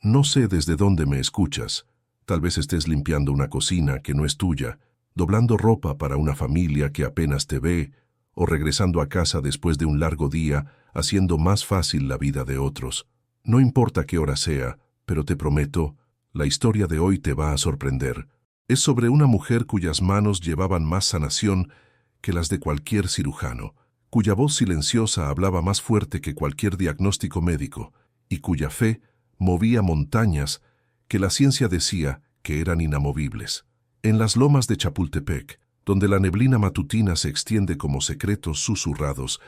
No sé desde dónde me escuchas. Tal vez estés limpiando una cocina que no es tuya, doblando ropa para una familia que apenas te ve, o regresando a casa después de un largo día, haciendo más fácil la vida de otros. No importa qué hora sea, pero te prometo, la historia de hoy te va a sorprender. Es sobre una mujer cuyas manos llevaban más sanación que las de cualquier cirujano, cuya voz silenciosa hablaba más fuerte que cualquier diagnóstico médico, y cuya fe movía montañas que la ciencia decía que eran inamovibles. En las lomas de Chapultepec, donde la neblina matutina se extiende como secretos susurrados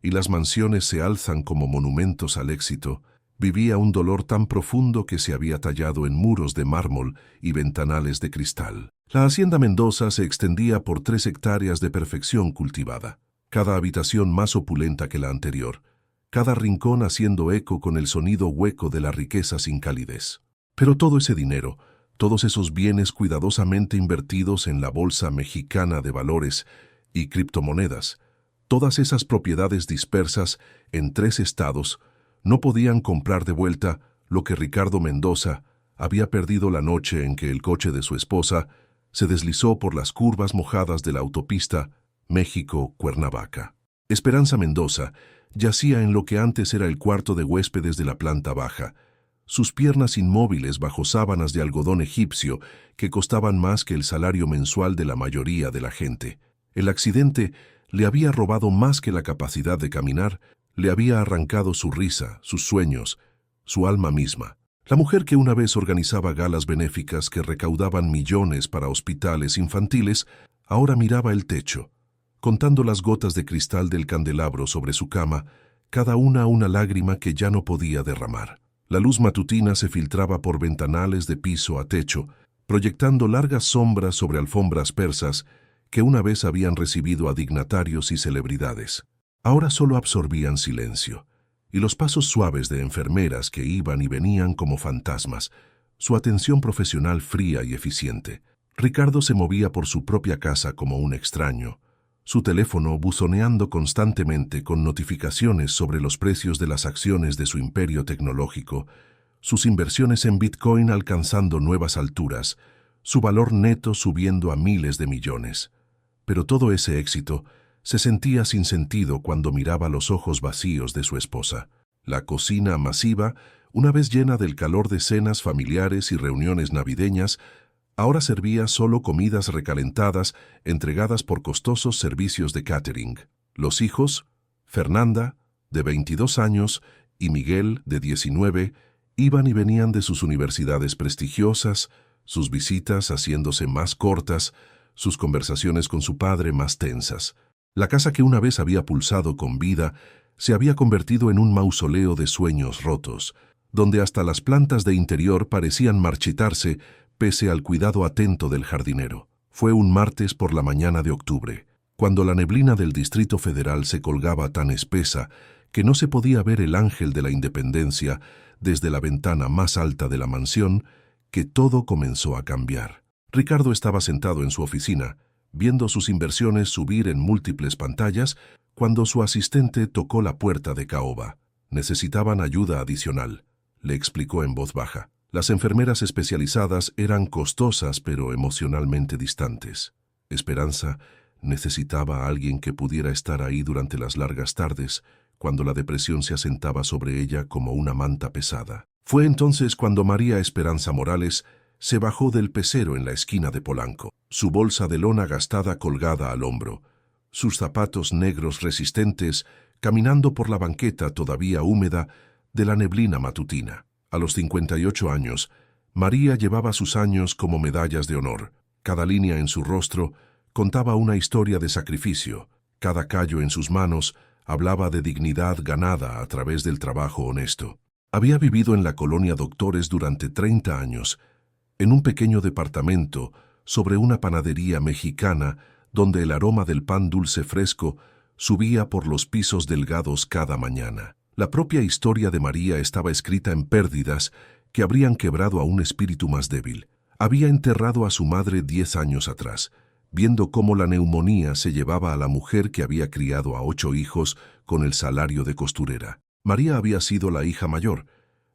y las mansiones se alzan como monumentos al éxito, vivía un dolor tan profundo que se había tallado en muros de mármol y ventanales de cristal. La hacienda Mendoza se extendía por 3 hectáreas de perfección cultivada, cada habitación más opulenta que la anterior, cada rincón haciendo eco con el sonido hueco de la riqueza sin calidez. Pero todo ese dinero, todos esos bienes cuidadosamente invertidos en la Bolsa Mexicana de Valores y criptomonedas, todas esas propiedades dispersas en 3 estados, no podían comprar de vuelta lo que Ricardo Mendoza había perdido la noche en que el coche de su esposa se deslizó por las curvas mojadas de la autopista México-Cuernavaca. Esperanza Mendoza yacía en lo que antes era el cuarto de huéspedes de la planta baja, sus piernas inmóviles bajo sábanas de algodón egipcio que costaban más que el salario mensual de la mayoría de la gente. El accidente le había robado más que la capacidad de caminar, le había arrancado su risa, sus sueños, su alma misma. La mujer que una vez organizaba galas benéficas que recaudaban millones para hospitales infantiles, ahora miraba el techo, contando las gotas de cristal del candelabro sobre su cama, cada una lágrima que ya no podía derramar. La luz matutina se filtraba por ventanales de piso a techo, proyectando largas sombras sobre alfombras persas que una vez habían recibido a dignatarios y celebridades. Ahora solo absorbían silencio, y los pasos suaves de enfermeras que iban y venían como fantasmas, su atención profesional fría y eficiente. Ricardo se movía por su propia casa como un extraño, su teléfono buzoneando constantemente con notificaciones sobre los precios de las acciones de su imperio tecnológico, sus inversiones en Bitcoin alcanzando nuevas alturas, su valor neto subiendo a miles de millones. Pero todo ese éxito se sentía sin sentido cuando miraba los ojos vacíos de su esposa. La cocina masiva, una vez llena del calor de cenas familiares y reuniones navideñas, ahora servía solo comidas recalentadas entregadas por costosos servicios de catering. Los hijos, Fernanda, de 22 años, y Miguel, de 19, iban y venían de sus universidades prestigiosas, sus visitas haciéndose más cortas, sus conversaciones con su padre más tensas. La casa que una vez había pulsado con vida se había convertido en un mausoleo de sueños rotos, donde hasta las plantas de interior parecían marchitarse pese al cuidado atento del jardinero. Fue un martes por la mañana de octubre, cuando la neblina del Distrito Federal se colgaba tan espesa que no se podía ver el ángel de la Independencia desde la ventana más alta de la mansión, que todo comenzó a cambiar. Ricardo estaba sentado en su oficina, viendo sus inversiones subir en múltiples pantallas, cuando su asistente tocó la puerta de caoba. Necesitaban ayuda adicional, le explicó en voz baja. Las enfermeras especializadas eran costosas pero emocionalmente distantes. Esperanza necesitaba a alguien que pudiera estar ahí durante las largas tardes, cuando la depresión se asentaba sobre ella como una manta pesada. Fue entonces cuando María Esperanza Morales se bajó del pecero en la esquina de Polanco, su bolsa de lona gastada colgada al hombro, sus zapatos negros resistentes, caminando por la banqueta todavía húmeda de la neblina matutina. A los 58 años, María llevaba sus años como medallas de honor. Cada línea en su rostro contaba una historia de sacrificio, cada callo en sus manos hablaba de dignidad ganada a través del trabajo honesto. Había vivido en la colonia Doctores durante 30 años, en un pequeño departamento sobre una panadería mexicana donde el aroma del pan dulce fresco subía por los pisos delgados cada mañana. La propia historia de María estaba escrita en pérdidas que habrían quebrado a un espíritu más débil. Había enterrado a su madre 10 años atrás, viendo cómo la neumonía se llevaba a la mujer que había criado a 8 hijos con el salario de costurera. María había sido la hija mayor,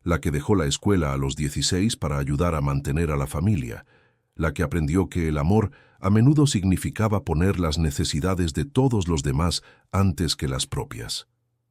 la que dejó la escuela a los 16 para ayudar a mantener a la familia, la que aprendió que el amor a menudo significaba poner las necesidades de todos los demás antes que las propias.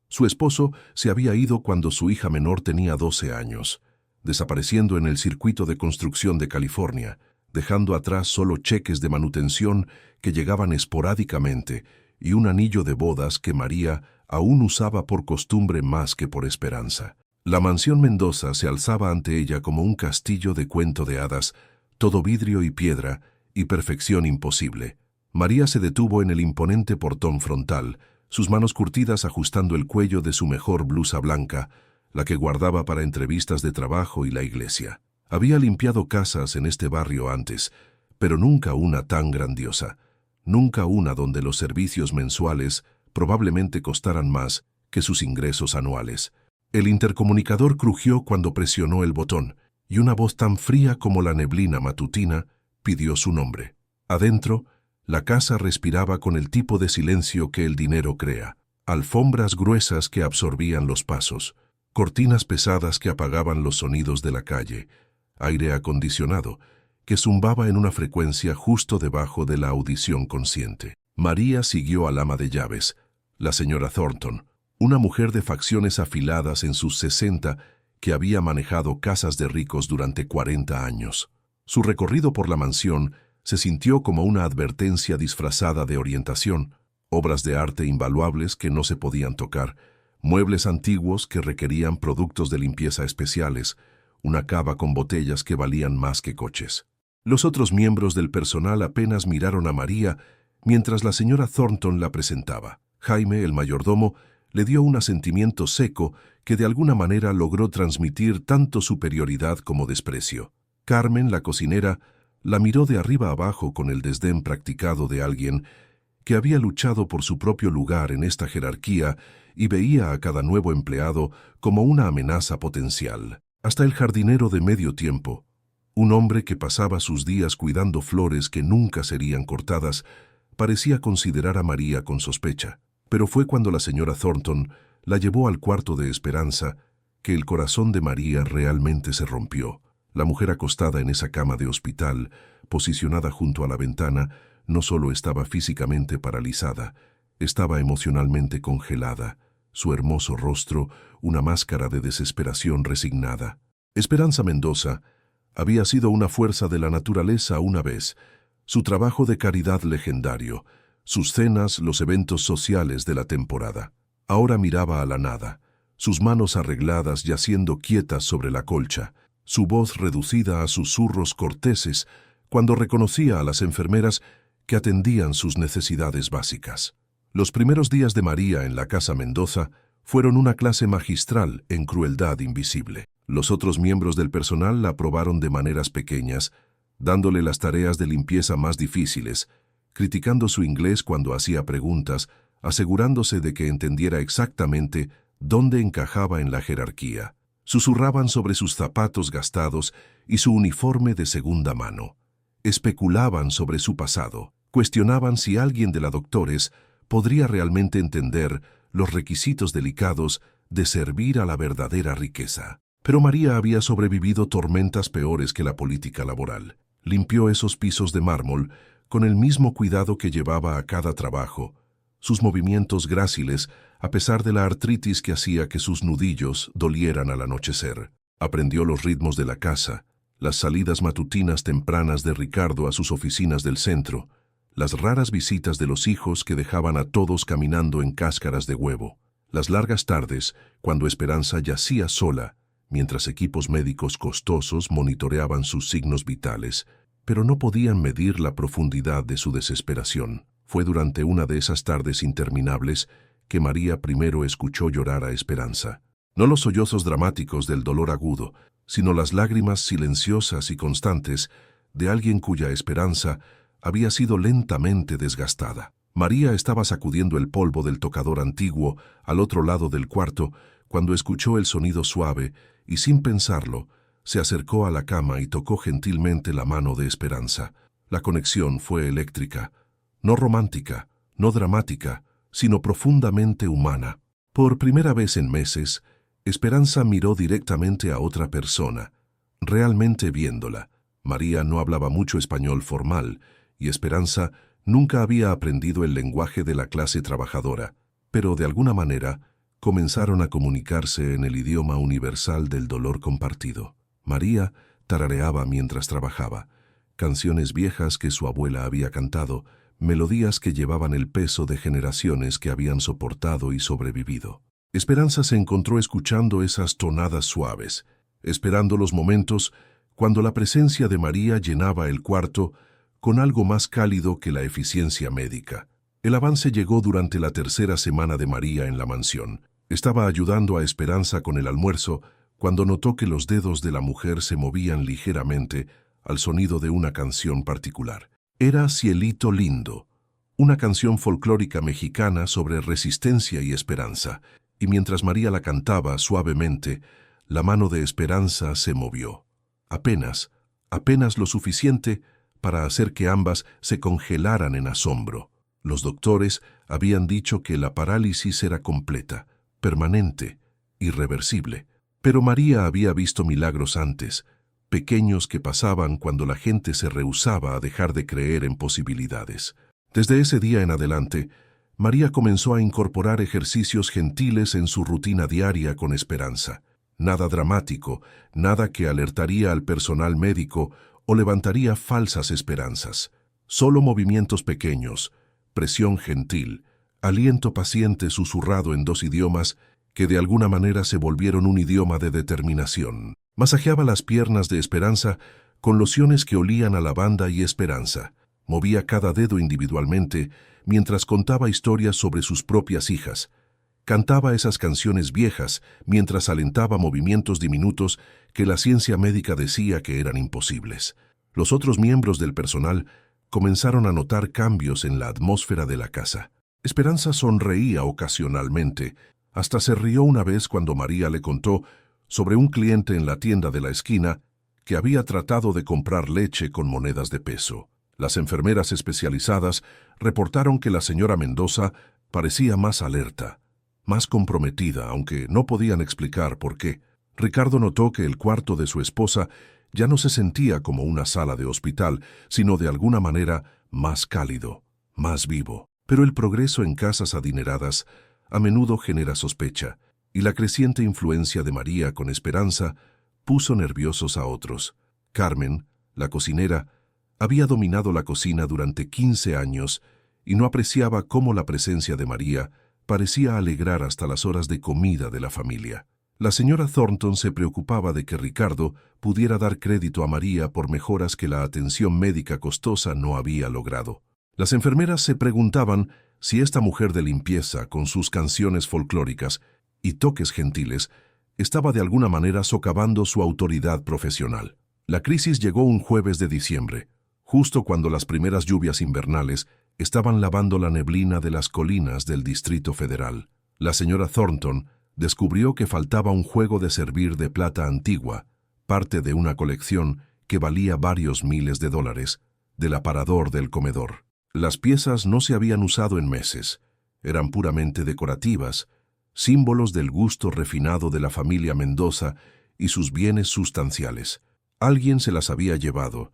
Su esposo se había ido cuando su hija menor tenía 12 años, desapareciendo en el circuito de construcción de California, dejando atrás solo cheques de manutención que llegaban esporádicamente y un anillo de bodas que María aún usaba por costumbre más que por esperanza. La mansión Mendoza se alzaba ante ella como un castillo de cuento de hadas, todo vidrio y piedra y perfección imposible. María se detuvo en el imponente portón frontal, sus manos curtidas ajustando el cuello de su mejor blusa blanca, la que guardaba para entrevistas de trabajo y la iglesia. Había limpiado casas en este barrio antes, pero nunca una tan grandiosa, nunca una donde los servicios mensuales probablemente costaran más que sus ingresos anuales. El intercomunicador crujió cuando presionó el botón, y una voz tan fría como la neblina matutina pidió su nombre. Adentro, la casa respiraba con el tipo de silencio que el dinero crea. Alfombras gruesas que absorbían los pasos, cortinas pesadas que apagaban los sonidos de la calle, aire acondicionado que zumbaba en una frecuencia justo debajo de la audición consciente. María siguió al ama de llaves, la señora Thornton, una mujer de facciones afiladas en sus 60 que había manejado casas de ricos durante 40 años. Su recorrido por la mansión se sintió como una advertencia disfrazada de orientación, obras de arte invaluables que no se podían tocar, muebles antiguos que requerían productos de limpieza especiales, una cava con botellas que valían más que coches. Los otros miembros del personal apenas miraron a María mientras la señora Thornton la presentaba. Jaime, el mayordomo, le dio un asentimiento seco que de alguna manera logró transmitir tanto superioridad como desprecio. Carmen, la cocinera, la miró de arriba abajo con el desdén practicado de alguien que había luchado por su propio lugar en esta jerarquía y veía a cada nuevo empleado como una amenaza potencial. Hasta el jardinero de medio tiempo, un hombre que pasaba sus días cuidando flores que nunca serían cortadas, parecía considerar a María con sospecha. Pero fue cuando la señora Thornton la llevó al cuarto de Esperanza que el corazón de María realmente se rompió. La mujer acostada en esa cama de hospital, posicionada junto a la ventana, no solo estaba físicamente paralizada, estaba emocionalmente congelada, su hermoso rostro una máscara de desesperación resignada. Esperanza Mendoza había sido una fuerza de la naturaleza una vez, su trabajo de caridad legendario, sus cenas, los eventos sociales de la temporada. Ahora miraba a la nada, sus manos arregladas yaciendo quietas sobre la colcha, su voz reducida a susurros corteses cuando reconocía a las enfermeras que atendían sus necesidades básicas. Los primeros días de María en la Casa Mendoza fueron una clase magistral en crueldad invisible. Los otros miembros del personal la aprobaron de maneras pequeñas, dándole las tareas de limpieza más difíciles, criticando su inglés cuando hacía preguntas, asegurándose de que entendiera exactamente dónde encajaba en la jerarquía. Susurraban sobre sus zapatos gastados y su uniforme de segunda mano. Especulaban sobre su pasado, cuestionaban si alguien de la doctores podría realmente entender los requisitos delicados de servir a la verdadera riqueza. Pero María había sobrevivido tormentas peores que la política laboral. Limpió esos pisos de mármol con el mismo cuidado que llevaba a cada trabajo, sus movimientos gráciles a pesar de la artritis que hacía que sus nudillos dolieran al anochecer. Aprendió los ritmos de la casa, las salidas matutinas tempranas de Ricardo a sus oficinas del centro, las raras visitas de los hijos que dejaban a todos caminando en cáscaras de huevo, las largas tardes cuando Esperanza yacía sola, mientras equipos médicos costosos monitoreaban sus signos vitales, pero no podían medir la profundidad de su desesperación. Fue durante una de esas tardes interminables que María primero escuchó llorar a Esperanza. No los sollozos dramáticos del dolor agudo, sino las lágrimas silenciosas y constantes de alguien cuya esperanza había sido lentamente desgastada. María estaba sacudiendo el polvo del tocador antiguo al otro lado del cuarto cuando escuchó el sonido suave y, sin pensarlo, se acercó a la cama y tocó gentilmente la mano de Esperanza. La conexión fue eléctrica, no romántica, no dramática, sino profundamente humana. Por primera vez en meses, Esperanza miró directamente a otra persona, realmente viéndola. María no hablaba mucho español formal, y Esperanza nunca había aprendido el lenguaje de la clase trabajadora, pero de alguna manera comenzaron a comunicarse en el idioma universal del dolor compartido. María tarareaba mientras trabajaba, canciones viejas que su abuela había cantado, melodías que llevaban el peso de generaciones que habían soportado y sobrevivido. Esperanza se encontró escuchando esas tonadas suaves, esperando los momentos cuando la presencia de María llenaba el cuarto con algo más cálido que la eficiencia médica. El avance llegó durante la tercera semana de María en la mansión. Estaba ayudando a Esperanza con el almuerzo cuando notó que los dedos de la mujer se movían ligeramente al sonido de una canción particular. Era Cielito Lindo, una canción folclórica mexicana sobre resistencia y esperanza, y mientras María la cantaba suavemente, la mano de Esperanza se movió. Apenas lo suficiente para hacer que ambas se congelaran en asombro. Los doctores habían dicho que la parálisis era completa, permanente, irreversible. Pero María había visto milagros antes, pequeños que pasaban cuando la gente se rehusaba a dejar de creer en posibilidades. Desde ese día en adelante, María comenzó a incorporar ejercicios gentiles en su rutina diaria con Esperanza. Nada dramático, nada que alertaría al personal médico o levantaría falsas esperanzas. Solo movimientos pequeños, presión gentil, aliento paciente susurrado en dos idiomas que de alguna manera se volvieron un idioma de determinación. Masajeaba las piernas de Esperanza con lociones que olían a lavanda y esperanza. Movía cada dedo individualmente mientras contaba historias sobre sus propias hijas. Cantaba esas canciones viejas mientras alentaba movimientos diminutos que la ciencia médica decía que eran imposibles. Los otros miembros del personal comenzaron a notar cambios en la atmósfera de la casa. Esperanza sonreía ocasionalmente, hasta se rió una vez cuando María le contó sobre un cliente en la tienda de la esquina que había tratado de comprar leche con monedas de peso. Las enfermeras especializadas reportaron que la señora Mendoza parecía más alerta, más comprometida, aunque no podían explicar por qué. Ricardo notó que el cuarto de su esposa ya no se sentía como una sala de hospital, sino de alguna manera más cálido, más vivo. Pero el progreso en casas adineradas a menudo genera sospecha, y la creciente influencia de María con Esperanza puso nerviosos a otros. Carmen, la cocinera, había dominado la cocina durante 15 años y no apreciaba cómo la presencia de María parecía alegrar hasta las horas de comida de la familia. La señora Thornton se preocupaba de que Ricardo pudiera dar crédito a María por mejoras que la atención médica costosa no había logrado. Las enfermeras se preguntaban si esta mujer de limpieza, con sus canciones folclóricas y toques gentiles, estaba de alguna manera socavando su autoridad profesional. La crisis llegó un jueves de diciembre, justo cuando las primeras lluvias invernales estaban lavando la neblina de las colinas del Distrito Federal. La señora Thornton descubrió que faltaba un juego de servir de plata antigua, parte de una colección que valía varios miles de dólares, del aparador del comedor. Las piezas no se habían usado en meses, eran puramente decorativas, símbolos del gusto refinado de la familia Mendoza y sus bienes sustanciales. Alguien se las había llevado,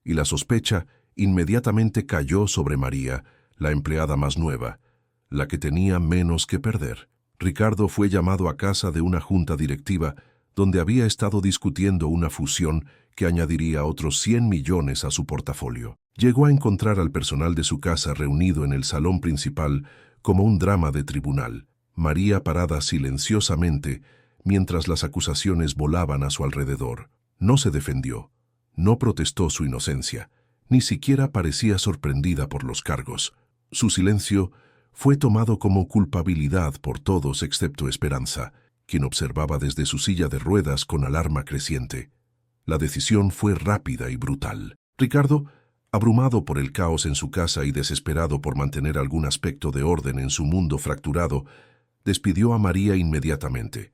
y la sospecha inmediatamente cayó sobre María, la empleada más nueva, la que tenía menos que perder. Ricardo fue llamado a casa de una junta directiva donde había estado discutiendo una fusión que añadiría otros 100 millones a su portafolio. Llegó a encontrar al personal de su casa reunido en el salón principal como un drama de tribunal. María parada silenciosamente mientras las acusaciones volaban a su alrededor. No se defendió, no protestó su inocencia, ni siquiera parecía sorprendida por los cargos. Su silencio fue tomado como culpabilidad por todos excepto Esperanza, quien observaba desde su silla de ruedas con alarma creciente. La decisión fue rápida y brutal. Ricardo, abrumado por el caos en su casa y desesperado por mantener algún aspecto de orden en su mundo fracturado, despidió a María inmediatamente.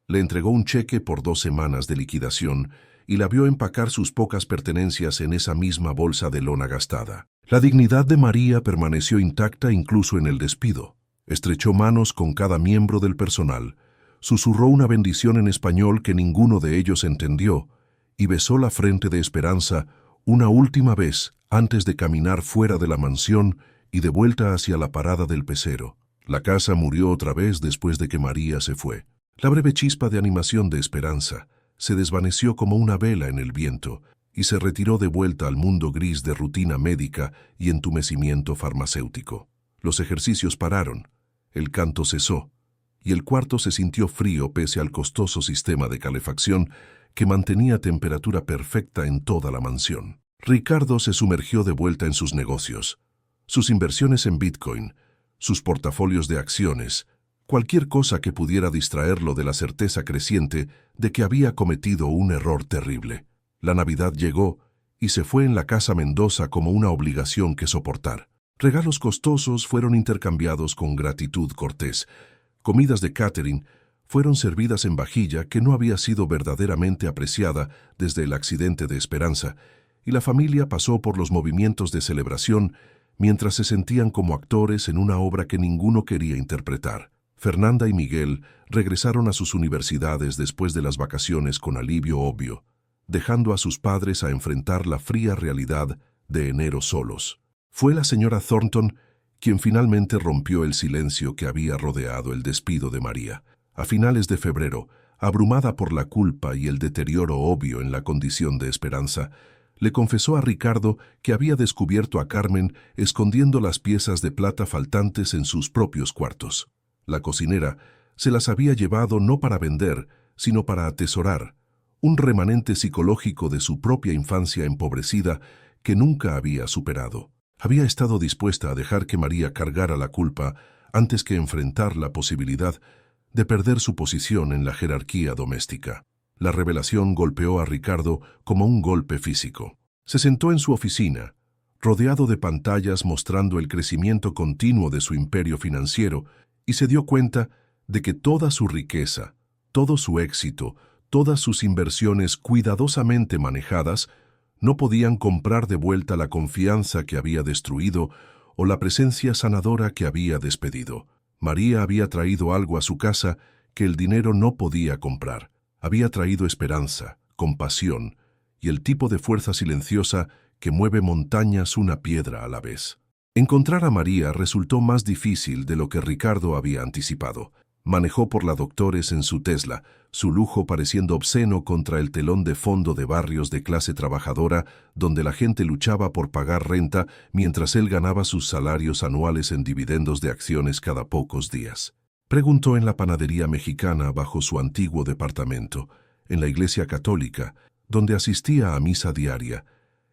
Le entregó un cheque por 2 semanas de liquidación y la vio empacar sus pocas pertenencias en esa misma bolsa de lona gastada. La dignidad de María permaneció intacta incluso en el despido. Estrechó manos con cada miembro del personal, susurró una bendición en español que ninguno de ellos entendió y besó la frente de Esperanza una última vez antes de caminar fuera de la mansión y de vuelta hacia la parada del pecero. La casa murió otra vez después de que María se fue. La breve chispa de animación de Esperanza se desvaneció como una vela en el viento y se retiró de vuelta al mundo gris de rutina médica y entumecimiento farmacéutico. Los ejercicios pararon, el canto cesó, y el cuarto se sintió frío pese al costoso sistema de calefacción que mantenía temperatura perfecta en toda la mansión. Ricardo se sumergió de vuelta en sus negocios, sus inversiones en Bitcoin, sus portafolios de acciones, cualquier cosa que pudiera distraerlo de la certeza creciente de que había cometido un error terrible. La Navidad llegó y se fue en la casa Mendoza como una obligación que soportar. Regalos costosos fueron intercambiados con gratitud cortés. Comidas de catering fueron servidas en vajilla que no había sido verdaderamente apreciada desde el accidente de Esperanza, y la familia pasó por los movimientos de celebración mientras se sentían como actores en una obra que ninguno quería interpretar. Fernanda y Miguel regresaron a sus universidades después de las vacaciones con alivio obvio, dejando a sus padres a enfrentar la fría realidad de enero solos. Fue la señora Thornton quien finalmente rompió el silencio que había rodeado el despido de María. A finales de febrero, abrumada por la culpa y el deterioro obvio en la condición de Esperanza, le confesó a Ricardo que había descubierto a Carmen escondiendo las piezas de plata faltantes en sus propios cuartos. La cocinera se las había llevado no para vender, sino para atesorar, un remanente psicológico de su propia infancia empobrecida que nunca había superado. Había estado dispuesta a dejar que María cargara la culpa antes que enfrentar la posibilidad de perder su posición en la jerarquía doméstica. La revelación golpeó a Ricardo como un golpe físico. Se sentó en su oficina, rodeado de pantallas mostrando el crecimiento continuo de su imperio financiero, y se dio cuenta de que toda su riqueza, todo su éxito, todas sus inversiones cuidadosamente manejadas, no podían comprar de vuelta la confianza que había destruido o la presencia sanadora que había despedido. María había traído algo a su casa que el dinero no podía comprar. Había traído esperanza, compasión y el tipo de fuerza silenciosa que mueve montañas una piedra a la vez. Encontrar a María resultó más difícil de lo que Ricardo había anticipado. Manejó por la Doctores en su Tesla, su lujo pareciendo obsceno contra el telón de fondo de barrios de clase trabajadora donde la gente luchaba por pagar renta mientras él ganaba sus salarios anuales en dividendos de acciones cada pocos días. Preguntó en la panadería mexicana bajo su antiguo departamento, en la iglesia católica, donde asistía a misa diaria,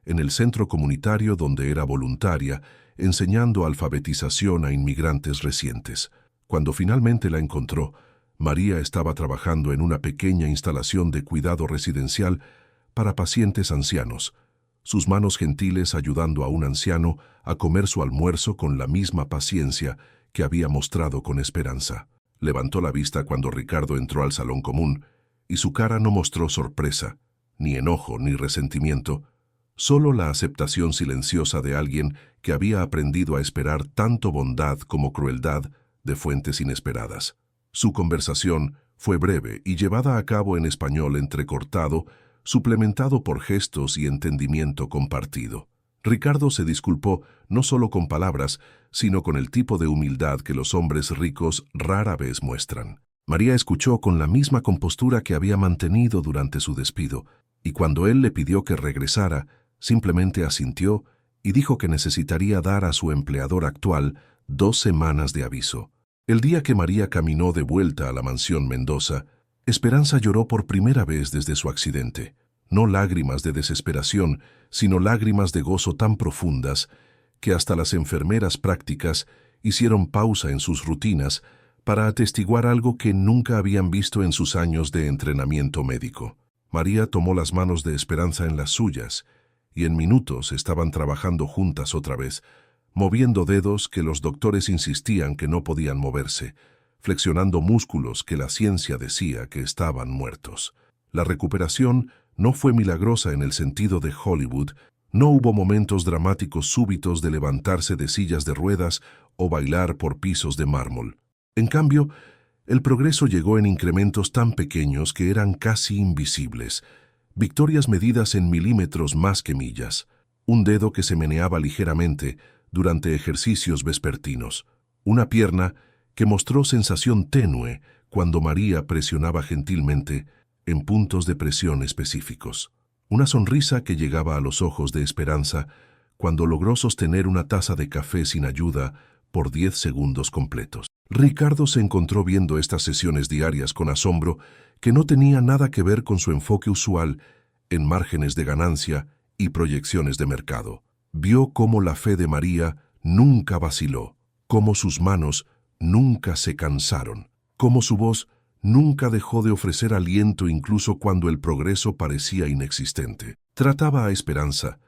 en el centro comunitario donde era voluntaria, enseñando alfabetización a inmigrantes recientes. Cuando finalmente la encontró, María estaba trabajando en una pequeña instalación de cuidado residencial para pacientes ancianos, sus manos gentiles ayudando a un anciano a comer su almuerzo con la misma paciencia que había mostrado con Esperanza. Levantó la vista cuando Ricardo entró al salón común, y su cara no mostró sorpresa, ni enojo, ni resentimiento, solo la aceptación silenciosa de alguien que había aprendido a esperar tanto bondad como crueldad de fuentes inesperadas. Su conversación fue breve y llevada a cabo en español entrecortado, suplementado por gestos y entendimiento compartido. Ricardo se disculpó no solo con palabras, sino con el tipo de humildad que los hombres ricos rara vez muestran. María escuchó con la misma compostura que había mantenido durante su despido, y cuando él le pidió que regresara, simplemente asintió y dijo que necesitaría dar a su empleador actual 2 semanas de aviso. El día que María caminó de vuelta a la mansión Mendoza, Esperanza lloró por primera vez desde su accidente. No lágrimas de desesperación, sino lágrimas de gozo tan profundas que hasta las enfermeras prácticas hicieron pausa en sus rutinas para atestiguar algo que nunca habían visto en sus años de entrenamiento médico. María tomó las manos de Esperanza en las suyas, y en minutos estaban trabajando juntas otra vez, moviendo dedos que los doctores insistían que no podían moverse, flexionando músculos que la ciencia decía que estaban muertos. La recuperación no fue milagrosa en el sentido de Hollywood, no hubo momentos dramáticos súbitos de levantarse de sillas de ruedas o bailar por pisos de mármol. En cambio, El progreso llegó en incrementos tan pequeños que eran casi invisibles, victorias medidas en milímetros más que millas, un dedo que se meneaba ligeramente durante ejercicios vespertinos, una pierna que mostró sensación tenue cuando María presionaba gentilmente en puntos de presión específicos, una sonrisa que llegaba a los ojos de Esperanza cuando logró sostener una taza de café sin ayuda por 10 segundos completos. Ricardo se encontró viendo estas sesiones diarias con asombro que no tenía nada que ver con su enfoque usual en márgenes de ganancia y proyecciones de mercado. Vio cómo la fe de María nunca vaciló, cómo sus manos nunca se cansaron, cómo su voz nunca dejó de ofrecer aliento incluso cuando el progreso parecía inexistente. Trataba a Esperanza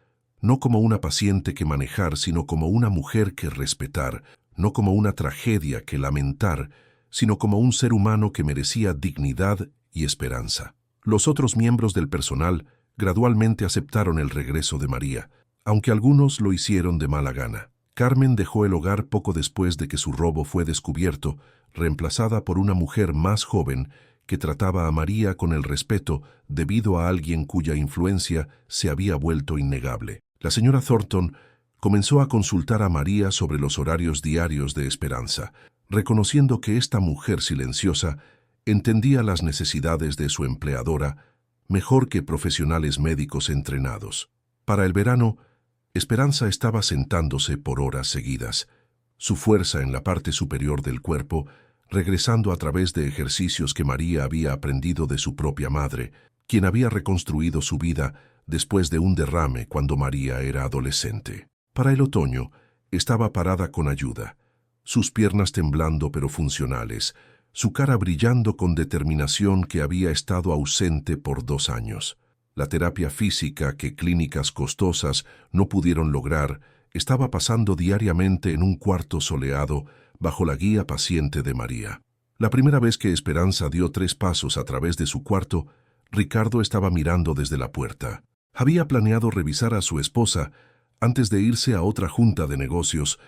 no como una paciente que manejar, sino como una mujer que respetar, no como una tragedia que lamentar, sino como un ser humano que merecía dignidad y esperanza. Los otros miembros del personal gradualmente aceptaron el regreso de María, aunque algunos lo hicieron de mala gana. Carmen dejó el hogar poco después de que su robo fue descubierto, reemplazada por una mujer más joven que trataba a María con el respeto debido a alguien cuya influencia se había vuelto innegable. La señora Thornton comenzó a consultar a María sobre los horarios diarios de Esperanza, reconociendo que esta mujer silenciosa entendía las necesidades de su empleadora mejor que profesionales médicos entrenados. Para el verano, Esperanza estaba sentándose por horas seguidas, su fuerza en la parte superior del cuerpo, regresando a través de ejercicios que María había aprendido de su propia madre, quien había reconstruido su vida después de un derrame cuando María era adolescente. Para el otoño, estaba parada con ayuda, sus piernas temblando pero funcionales, su cara brillando con determinación que había estado ausente por 2 años. La terapia física que clínicas costosas no pudieron lograr estaba pasando diariamente en un cuarto soleado bajo la guía paciente de María. La primera vez que Esperanza dio 3 pasos a través de su cuarto, Ricardo estaba mirando desde la puerta. Había planeado revisar a su esposa antes de irse a otra junta de negocios,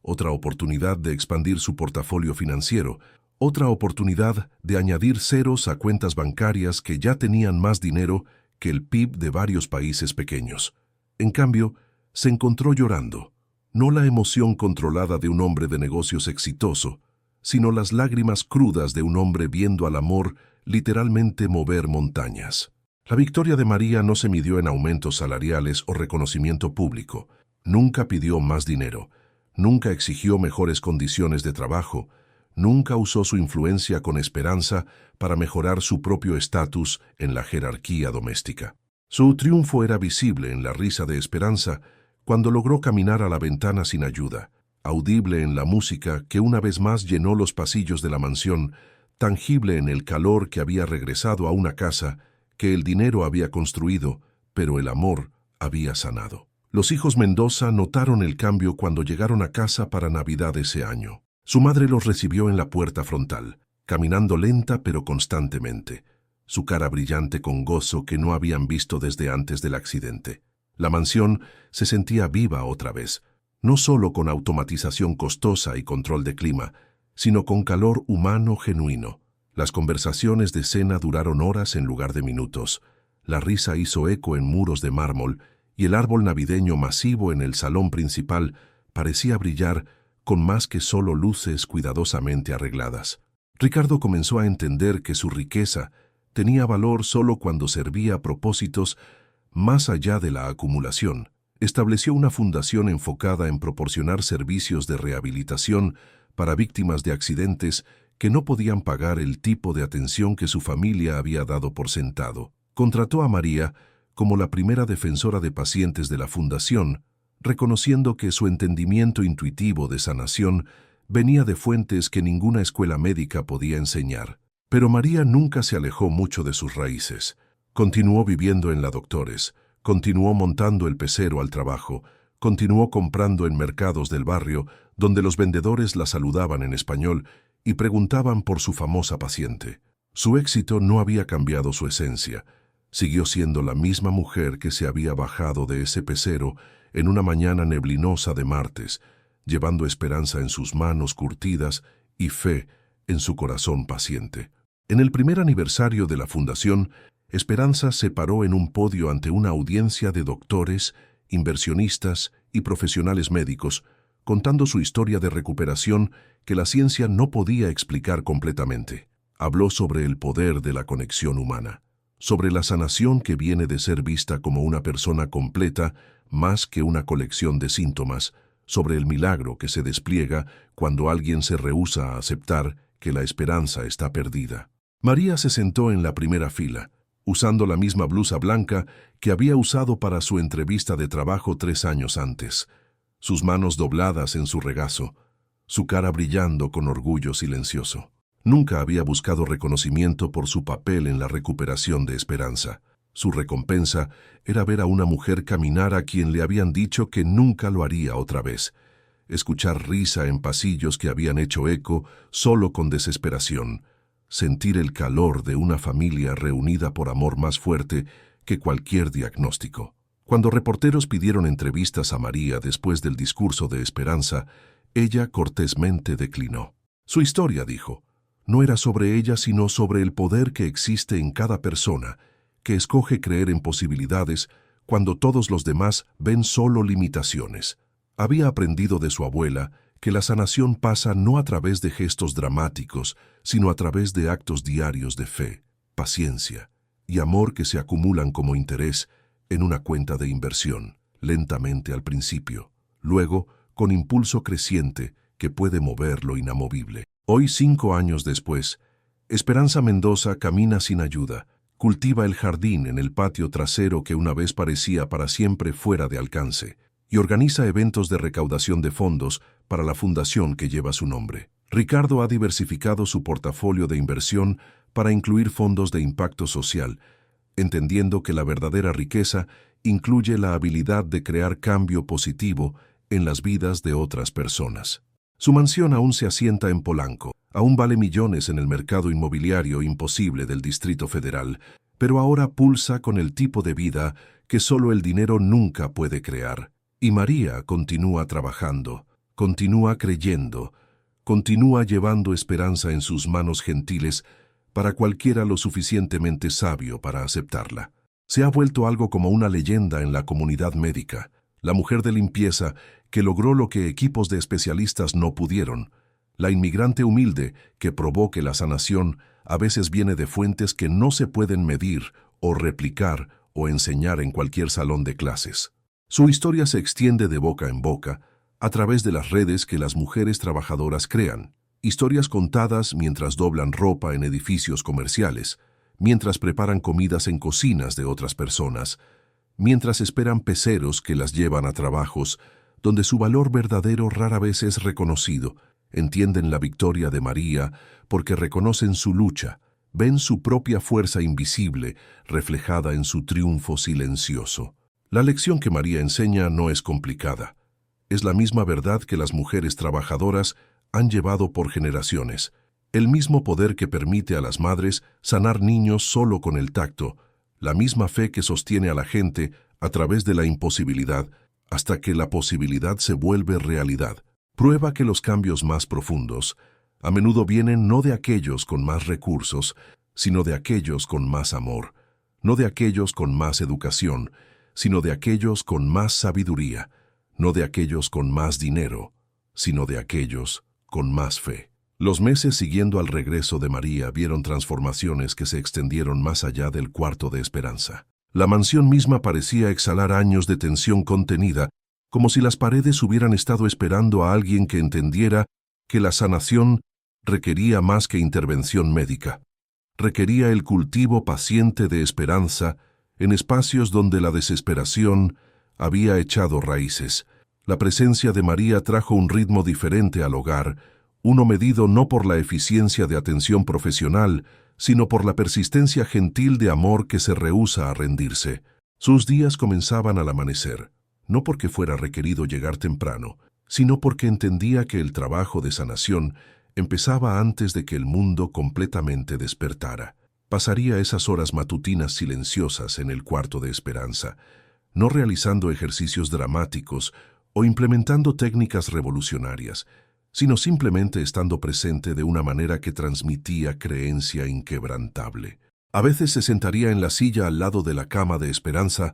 otra oportunidad de expandir su portafolio financiero, otra oportunidad de añadir ceros a cuentas bancarias que ya tenían más dinero que el PIB de varios países pequeños. En cambio, se encontró llorando, no la emoción controlada de un hombre de negocios exitoso, sino las lágrimas crudas de un hombre viendo al amor literalmente mover montañas. La victoria de María no se midió en aumentos salariales o reconocimiento público. Nunca pidió más dinero, nunca exigió mejores condiciones de trabajo, nunca usó su influencia con Esperanza para mejorar su propio estatus en la jerarquía doméstica. Su triunfo era visible en la risa de Esperanza cuando logró caminar a la ventana sin ayuda, audible en la música que una vez más llenó los pasillos de la mansión, tangible en el calor que había regresado a una casa que el dinero había construido, pero el amor había sanado. Los hijos Mendoza notaron el cambio cuando llegaron a casa para Navidad ese año. Su madre los recibió en la puerta frontal, caminando lenta pero constantemente, su cara brillante con gozo que no habían visto desde antes del accidente. La mansión se sentía viva otra vez, no solo con automatización costosa y control de clima, sino con calor humano genuino. Las conversaciones de cena duraron horas en lugar de minutos, la risa hizo eco en muros de mármol y el árbol navideño masivo en el salón principal parecía brillar con más que solo luces cuidadosamente arregladas. Ricardo comenzó a entender que su riqueza tenía valor solo cuando servía a propósitos más allá de la acumulación. Estableció una fundación enfocada en proporcionar servicios de rehabilitación para víctimas de accidentes que no podían pagar el tipo de atención que su familia había dado por sentado. Contrató a María como la primera defensora de pacientes de la fundación, reconociendo que su entendimiento intuitivo de sanación venía de fuentes que ninguna escuela médica podía enseñar. Pero María nunca se alejó mucho de sus raíces. Continuó viviendo en la Doctores, continuó montando el pecero al trabajo, continuó comprando en mercados del barrio, donde los vendedores la saludaban en español y preguntaban por su famosa paciente. Su éxito no había cambiado su esencia. Siguió siendo la misma mujer que se había bajado de ese pecero en una mañana neblinosa de martes, llevando esperanza en sus manos curtidas y fe en su corazón paciente. En el primer aniversario de la fundación, Esperanza se paró en un podio ante una audiencia de doctores, inversionistas y profesionales médicos, contando su historia de recuperación que la ciencia no podía explicar completamente. Habló sobre el poder de la conexión humana, sobre la sanación que viene de ser vista como una persona completa más que una colección de síntomas, sobre el milagro que se despliega cuando alguien se rehúsa a aceptar que la esperanza está perdida. María se sentó en la primera fila, usando la misma blusa blanca que había usado para su entrevista de trabajo 3 años antes, sus manos dobladas en su regazo, su cara brillando con orgullo silencioso. Nunca había buscado reconocimiento por su papel en la recuperación de Esperanza. Su recompensa era ver a una mujer caminar a quien le habían dicho que nunca lo haría otra vez, escuchar risa en pasillos que habían hecho eco solo con desesperación, sentir el calor de una familia reunida por amor más fuerte que cualquier diagnóstico. Cuando reporteros pidieron entrevistas a María después del discurso de Esperanza, ella cortésmente declinó. Su historia, dijo, no era sobre ella sino sobre el poder que existe en cada persona, que escoge creer en posibilidades cuando todos los demás ven solo limitaciones. Había aprendido de su abuela que la sanación pasa no a través de gestos dramáticos, sino a través de actos diarios de fe, paciencia y amor que se acumulan como interés en una cuenta de inversión, lentamente al principio, luego con impulso creciente que puede mover lo inamovible. Hoy, 5 años después, Esperanza Mendoza camina sin ayuda, cultiva el jardín en el patio trasero que una vez parecía para siempre fuera de alcance, y organiza eventos de recaudación de fondos para la fundación que lleva su nombre. Ricardo ha diversificado su portafolio de inversión para incluir fondos de impacto social, entendiendo que la verdadera riqueza incluye la habilidad de crear cambio positivo en las vidas de otras personas. Su mansión aún se asienta en Polanco, aún vale millones en el mercado inmobiliario imposible del Distrito Federal, pero ahora pulsa con el tipo de vida que solo el dinero nunca puede crear. Y María continúa trabajando, continúa creyendo, continúa llevando esperanza en sus manos gentiles para cualquiera lo suficientemente sabio para aceptarla. Se ha vuelto algo como una leyenda en la comunidad médica, la mujer de limpieza que logró lo que equipos de especialistas no pudieron, la inmigrante humilde que probó que la sanación a veces viene de fuentes que no se pueden medir o replicar o enseñar en cualquier salón de clases. Su historia se extiende de boca en boca a través de las redes que las mujeres trabajadoras crean, historias contadas mientras doblan ropa en edificios comerciales, mientras preparan comidas en cocinas de otras personas, mientras esperan peceros que las llevan a trabajos donde su valor verdadero rara vez es reconocido. Entienden la victoria de María porque reconocen su lucha, ven su propia fuerza invisible reflejada en su triunfo silencioso. La lección que María enseña no es complicada. Es la misma verdad que las mujeres trabajadoras han llevado por generaciones. El mismo poder que permite a las madres sanar niños solo con el tacto, la misma fe que sostiene a la gente a través de la imposibilidad hasta que la posibilidad se vuelve realidad. Prueba que los cambios más profundos a menudo vienen no de aquellos con más recursos, sino de aquellos con más amor, no de aquellos con más educación, sino de aquellos con más sabiduría, no de aquellos con más dinero, sino de aquellos con más fe. Los meses siguiendo al regreso de María vieron transformaciones que se extendieron más allá del cuarto de Esperanza. La mansión misma parecía exhalar años de tensión contenida, como si las paredes hubieran estado esperando a alguien que entendiera que la sanación requería más que intervención médica. Requería el cultivo paciente de esperanza en espacios donde la desesperación había echado raíces. La presencia de María trajo un ritmo diferente al hogar, uno medido no por la eficiencia de atención profesional, sino por la persistencia gentil de amor que se rehúsa a rendirse. Sus días comenzaban al amanecer, no porque fuera requerido llegar temprano, sino porque entendía que el trabajo de sanación empezaba antes de que el mundo completamente despertara. Pasaría esas horas matutinas silenciosas en el cuarto de Esperanza, no realizando ejercicios dramáticos o implementando técnicas revolucionarias, sino simplemente estando presente de una manera que transmitía creencia inquebrantable. A veces se sentaría en la silla al lado de la cama de Esperanza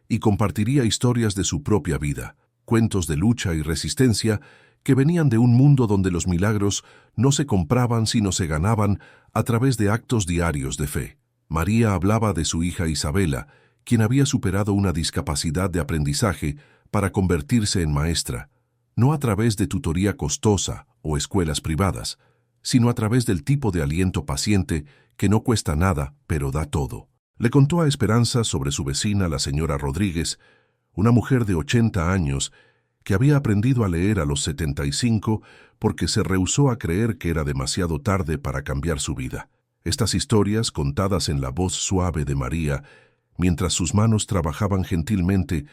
y compartiría historias de su propia vida, cuentos de lucha y resistencia que venían de un mundo donde los milagros no se compraban sino se ganaban a través de actos diarios de fe. María hablaba de su hija Isabela, quien había superado una discapacidad de aprendizaje para convertirse en maestra, no a través de tutoría costosa o escuelas privadas, sino a través del tipo de aliento paciente que no cuesta nada, pero da todo. Le contó a Esperanza sobre su vecina, la señora Rodríguez, una mujer de 80 años que había aprendido a leer a los 75 porque se rehusó a creer que era demasiado tarde para cambiar su vida. Estas historias, contadas en la voz suave de María, mientras sus manos trabajaban gentilmente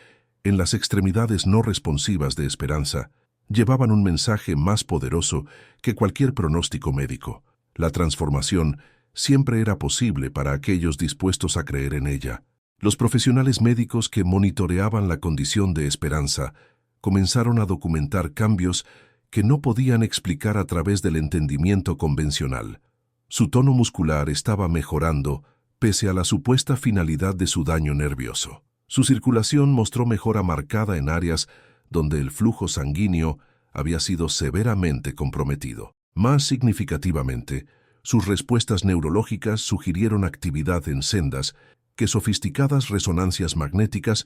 en las extremidades no responsivas de Esperanza, llevaban un mensaje más poderoso que cualquier pronóstico médico. La transformación siempre era posible para aquellos dispuestos a creer en ella. Los profesionales médicos que monitoreaban la condición de Esperanza comenzaron a documentar cambios que no podían explicar a través del entendimiento convencional. Su tono muscular estaba mejorando pese a la supuesta finalidad de su daño nervioso. Su circulación mostró mejora marcada en áreas donde el flujo sanguíneo había sido severamente comprometido. Más significativamente, sus respuestas neurológicas sugirieron actividad en sendas que sofisticadas resonancias magnéticas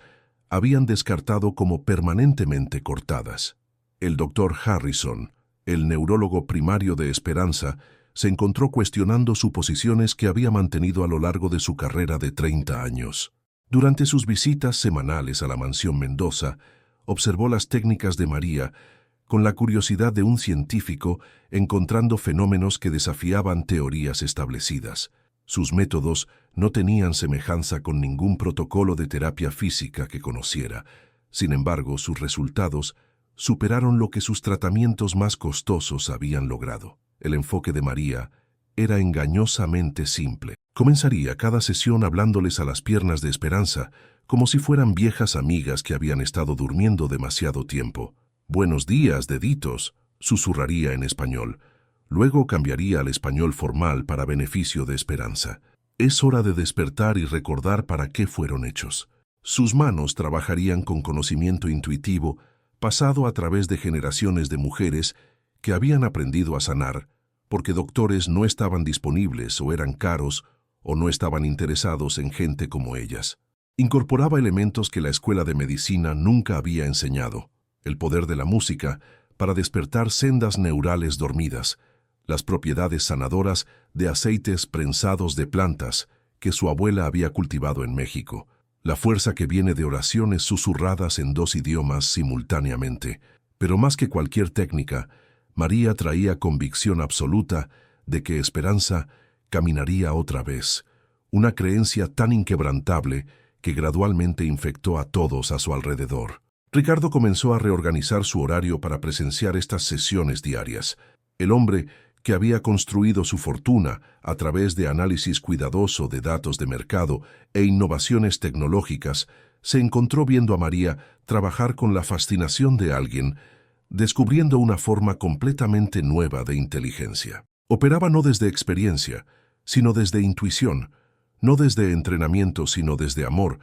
habían descartado como permanentemente cortadas. El doctor Harrison, el neurólogo primario de Esperanza, se encontró cuestionando suposiciones que había mantenido a lo largo de su carrera de 30 años. Durante sus visitas semanales a la mansión Mendoza, observó las técnicas de María con la curiosidad de un científico encontrando fenómenos que desafiaban teorías establecidas. Sus métodos no tenían semejanza con ningún protocolo de terapia física que conociera. Sin embargo, sus resultados superaron lo que sus tratamientos más costosos habían logrado. El enfoque de María era engañosamente simple. Comenzaría cada sesión hablándoles a las piernas de Esperanza, como si fueran viejas amigas que habían estado durmiendo demasiado tiempo. «Buenos días, deditos», susurraría en español. Luego cambiaría al español formal para beneficio de Esperanza. Es hora de despertar y recordar para qué fueron hechos. Sus manos trabajarían con conocimiento intuitivo, pasado a través de generaciones de mujeres que habían aprendido a sanar, porque doctores no estaban disponibles o eran caros o no estaban interesados en gente como ellas. Incorporaba elementos que la escuela de medicina nunca había enseñado: el poder de la música para despertar sendas neurales dormidas, las propiedades sanadoras de aceites prensados de plantas que su abuela había cultivado en México, la fuerza que viene de oraciones susurradas en 2 idiomas simultáneamente. Pero más que cualquier técnica, María traía convicción absoluta de que Esperanza caminaría otra vez, una creencia tan inquebrantable que gradualmente infectó a todos a su alrededor. Ricardo comenzó a reorganizar su horario para presenciar estas sesiones diarias. El hombre que había construido su fortuna a través de análisis cuidadoso de datos de mercado e innovaciones tecnológicas, se encontró viendo a María trabajar con la fascinación de alguien, descubriendo una forma completamente nueva de inteligencia. Operaba no desde experiencia, sino desde intuición, no desde entrenamiento, sino desde amor,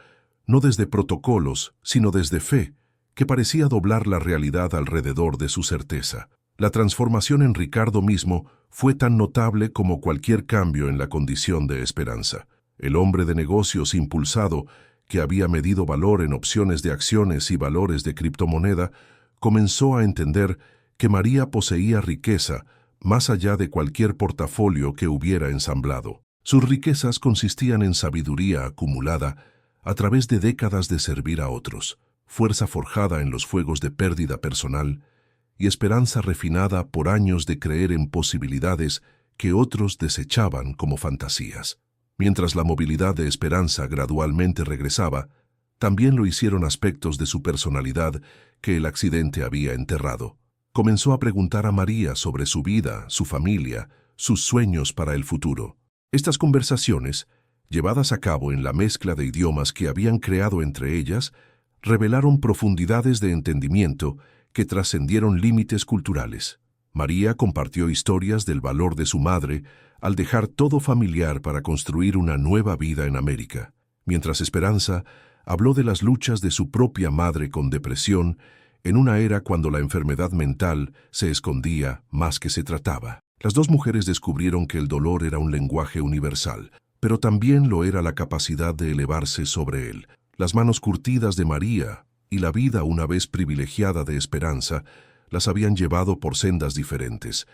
no desde protocolos, sino desde fe, que parecía doblar la realidad alrededor de su certeza. La transformación en Ricardo mismo fue tan notable como cualquier cambio en la condición de Esperanza. El hombre de negocios impulsado, que había medido valor en opciones de acciones y valores de criptomoneda, comenzó a entender que María poseía riqueza más allá de cualquier portafolio que hubiera ensamblado. Sus riquezas consistían en sabiduría acumulada a través de décadas de servir a otros, fuerza forjada en los fuegos de pérdida personal y esperanza refinada por años de creer en posibilidades que otros desechaban como fantasías. Mientras la movilidad de Esperanza gradualmente regresaba, también lo hicieron aspectos de su personalidad que el accidente había enterrado. Comenzó a preguntar a María sobre su vida, su familia, sus sueños para el futuro. Estas conversaciones, llevadas a cabo en la mezcla de idiomas que habían creado entre ellas, revelaron profundidades de entendimiento que trascendieron límites culturales. María compartió historias del valor de su madre al dejar todo familiar para construir una nueva vida en América, mientras Esperanza habló de las luchas de su propia madre con depresión en una era cuando la enfermedad mental se escondía más que se trataba. Las dos mujeres descubrieron que el dolor era un lenguaje universal, pero también lo era la capacidad de elevarse sobre él. Las manos curtidas de María y la vida una vez privilegiada de Esperanza las habían llevado por sendas diferentes,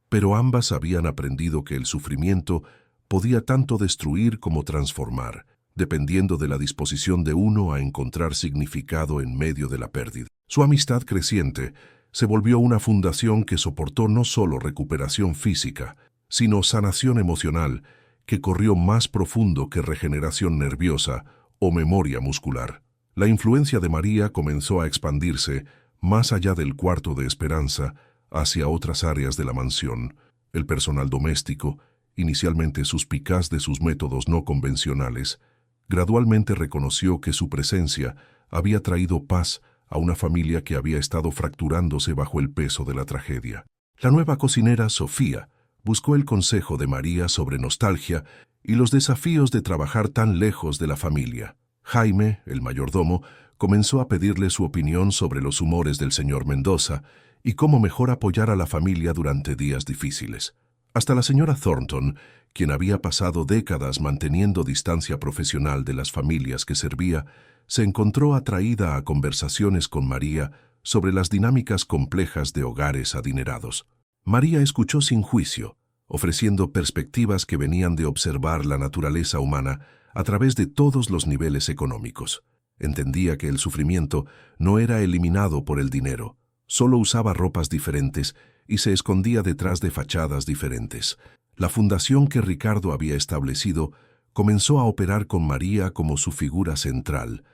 pero ambas habían aprendido que el sufrimiento podía tanto destruir como transformar, dependiendo de la disposición de uno a encontrar significado en medio de la pérdida. Su amistad creciente se volvió una fundación que soportó no solo recuperación física, sino sanación emocional que corrió más profundo que regeneración nerviosa o memoria muscular. La influencia de María comenzó a expandirse más allá del cuarto de Esperanza hacia otras áreas de la mansión. El personal doméstico, inicialmente suspicaz de sus métodos no convencionales, gradualmente reconoció que su presencia había traído paz a una familia que había estado fracturándose bajo el peso de la tragedia. La nueva cocinera, Sofía, buscó el consejo de María sobre nostalgia y los desafíos de trabajar tan lejos de la familia. Jaime, el mayordomo, comenzó a pedirle su opinión sobre los humores del señor Mendoza y cómo mejor apoyar a la familia durante días difíciles. Hasta la señora Thornton, quien había pasado décadas manteniendo distancia profesional de las familias que servía, se encontró atraída a conversaciones con María sobre las dinámicas complejas de hogares adinerados. María escuchó sin juicio, ofreciendo perspectivas que venían de observar la naturaleza humana a través de todos los niveles económicos. Entendía que el sufrimiento no era eliminado por el dinero, solo usaba ropas diferentes y se escondía detrás de fachadas diferentes. La fundación que Ricardo había establecido comenzó a operar con María como su figura central,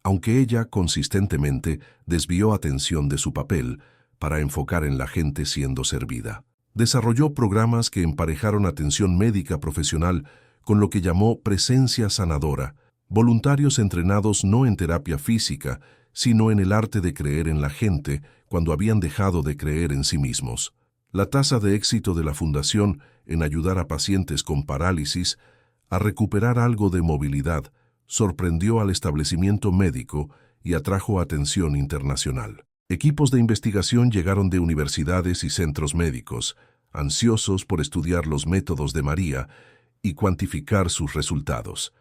aunque ella consistentemente desvió atención de su papel para enfocar en la gente siendo servida. Desarrolló programas que emparejaron atención médica profesional con lo que llamó presencia sanadora, voluntarios entrenados no en terapia física, sino en el arte de creer en la gente cuando habían dejado de creer en sí mismos. La tasa de éxito de la Fundación en ayudar a pacientes con parálisis a recuperar algo de movilidad sorprendió al establecimiento médico y atrajo atención internacional. Equipos de investigación llegaron de universidades y centros médicos, ansiosos por estudiar los métodos de María y cuantificar sus resultados.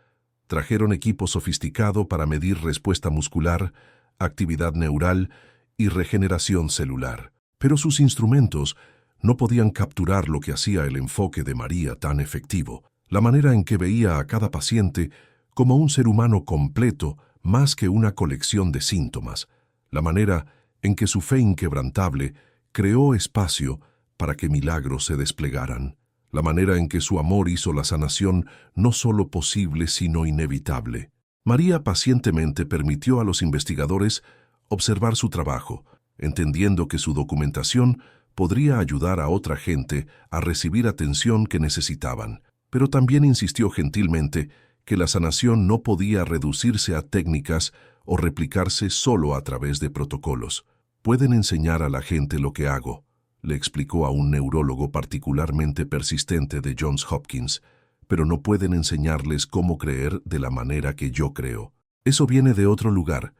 Trajeron equipo sofisticado para medir respuesta muscular, actividad neural y regeneración celular. Pero sus instrumentos no podían capturar lo que hacía el enfoque de María tan efectivo, la manera en que veía a cada paciente como un ser humano completo más que una colección de síntomas, la manera en que su fe inquebrantable creó espacio para que milagros se desplegaran, la manera en que su amor hizo la sanación no solo posible sino inevitable. María pacientemente permitió a los investigadores observar su trabajo, entendiendo que su documentación podría ayudar a otra gente a recibir atención que necesitaban, pero también insistió gentilmente que la sanación no podía reducirse a técnicas o replicarse solo a través de protocolos. Pueden enseñar a la gente lo que hago, le explicó a un neurólogo particularmente persistente de Johns Hopkins, pero no pueden enseñarles cómo creer de la manera que yo creo. Eso viene de otro lugar,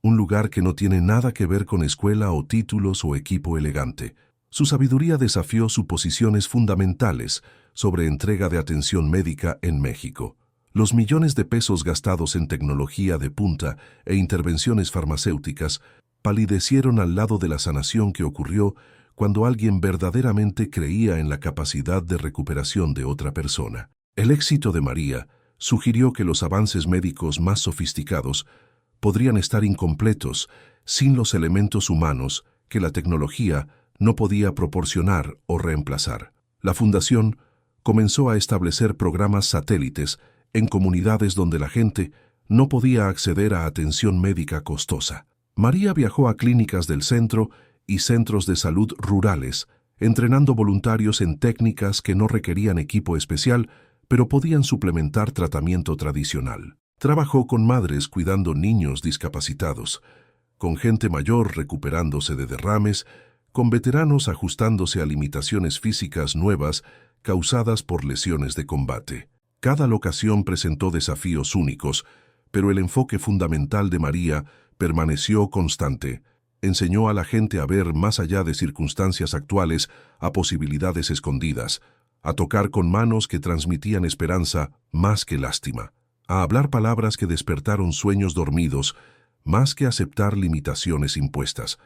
un lugar que no tiene nada que ver con escuela o títulos o equipo elegante. Su sabiduría desafió suposiciones fundamentales sobre entrega de atención médica en México. Los millones de pesos gastados en tecnología de punta e intervenciones farmacéuticas palidecieron al lado de la sanación que ocurrió cuando alguien verdaderamente creía en la capacidad de recuperación de otra persona. El éxito de María sugirió que los avances médicos más sofisticados podrían estar incompletos sin los elementos humanos que la tecnología no podía proporcionar o reemplazar. La Fundación comenzó a establecer programas satélites en comunidades donde la gente no podía acceder a atención médica costosa. María viajó a clínicas del centro y centros de salud rurales, entrenando voluntarios en técnicas que no requerían equipo especial, pero podían suplementar tratamiento tradicional. Trabajó con madres cuidando niños discapacitados, con gente mayor recuperándose de derrames, con veteranos ajustándose a limitaciones físicas nuevas causadas por lesiones de combate. Cada locación presentó desafíos únicos, pero el enfoque fundamental de María permaneció constante. Enseñó a la gente a ver más allá de circunstancias actuales, a posibilidades escondidas, a tocar con manos que transmitían esperanza más que lástima, a hablar palabras que despertaron sueños dormidos, más que aceptar limitaciones impuestas.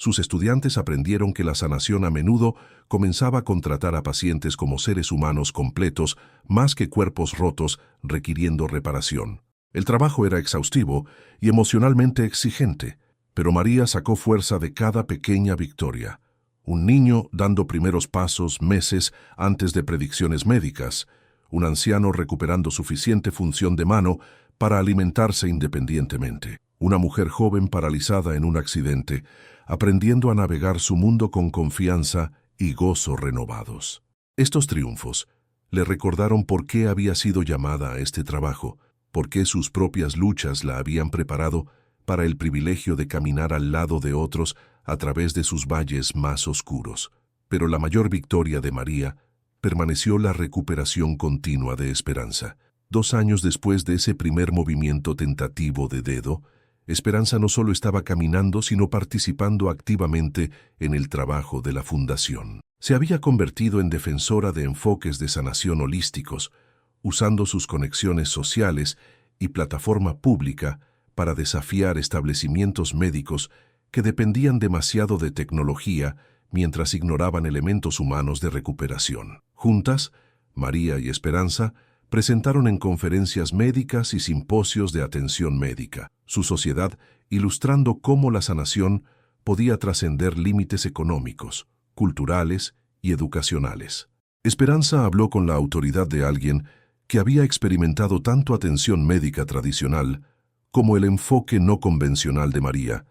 Sus estudiantes aprendieron que la sanación a menudo comenzaba con tratar a pacientes como seres humanos completos, más que cuerpos rotos requiriendo reparación. El trabajo era exhaustivo y emocionalmente exigente, pero María sacó fuerza de cada pequeña victoria. Un niño dando primeros pasos meses antes de predicciones médicas, un anciano recuperando suficiente función de mano para alimentarse independientemente, una mujer joven paralizada en un accidente, aprendiendo a navegar su mundo con confianza y gozo renovados. Estos triunfos le recordaron por qué había sido llamada a este trabajo, por qué sus propias luchas la habían preparado para el privilegio de caminar al lado de otros a través de sus valles más oscuros. Pero la mayor victoria de María permaneció la recuperación continua de Esperanza. 2 años después de ese primer movimiento tentativo de dedo, Esperanza no solo estaba caminando, sino participando activamente en el trabajo de la Fundación. Se había convertido en defensora de enfoques de sanación holísticos, usando sus conexiones sociales y plataforma pública para desafiar establecimientos médicos que dependían demasiado de tecnología mientras ignoraban elementos humanos de recuperación. Juntas, María y Esperanza presentaron en conferencias médicas y simposios de atención médica su sociedad, ilustrando cómo la sanación podía trascender límites económicos, culturales y educacionales. Esperanza habló con la autoridad de alguien que había experimentado tanto atención médica tradicional como el enfoque no convencional de María,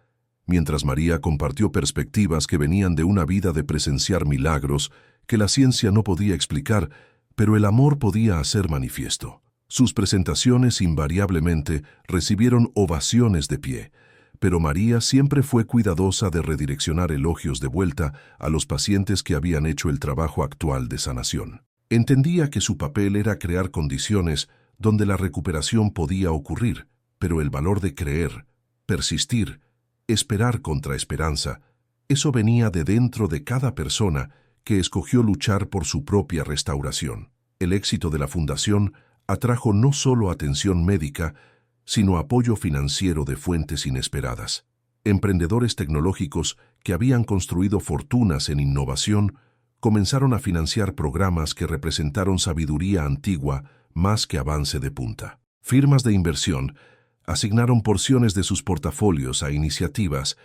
mientras María compartió perspectivas que venían de una vida de presenciar milagros que la ciencia no podía explicar, pero el amor podía hacer manifiesto. Sus presentaciones invariablemente recibieron ovaciones de pie, pero María siempre fue cuidadosa de redireccionar elogios de vuelta a los pacientes que habían hecho el trabajo actual de sanación. Entendía que su papel era crear condiciones donde la recuperación podía ocurrir, pero el valor de creer, persistir, esperar contra esperanza, eso venía de dentro de cada persona que escogió luchar por su propia restauración. El éxito de la Fundación atrajo no solo atención médica, sino apoyo financiero de fuentes inesperadas. Emprendedores tecnológicos que habían construido fortunas en innovación comenzaron a financiar programas que representaron sabiduría antigua más que avance de punta. Firmas de inversión asignaron porciones de sus portafolios a iniciativas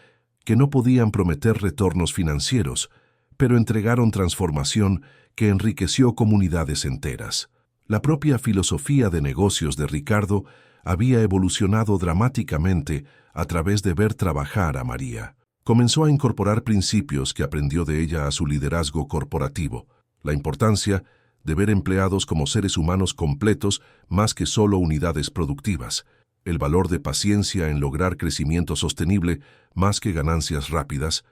que no podían prometer retornos financieros, pero entregaron transformación que enriqueció comunidades enteras. La propia filosofía de negocios de Ricardo había evolucionado dramáticamente a través de ver trabajar a María. Comenzó a incorporar principios que aprendió de ella a su liderazgo corporativo, la importancia de ver empleados como seres humanos completos más que solo unidades productivas, el valor de paciencia en lograr crecimiento sostenible más que ganancias rápidas,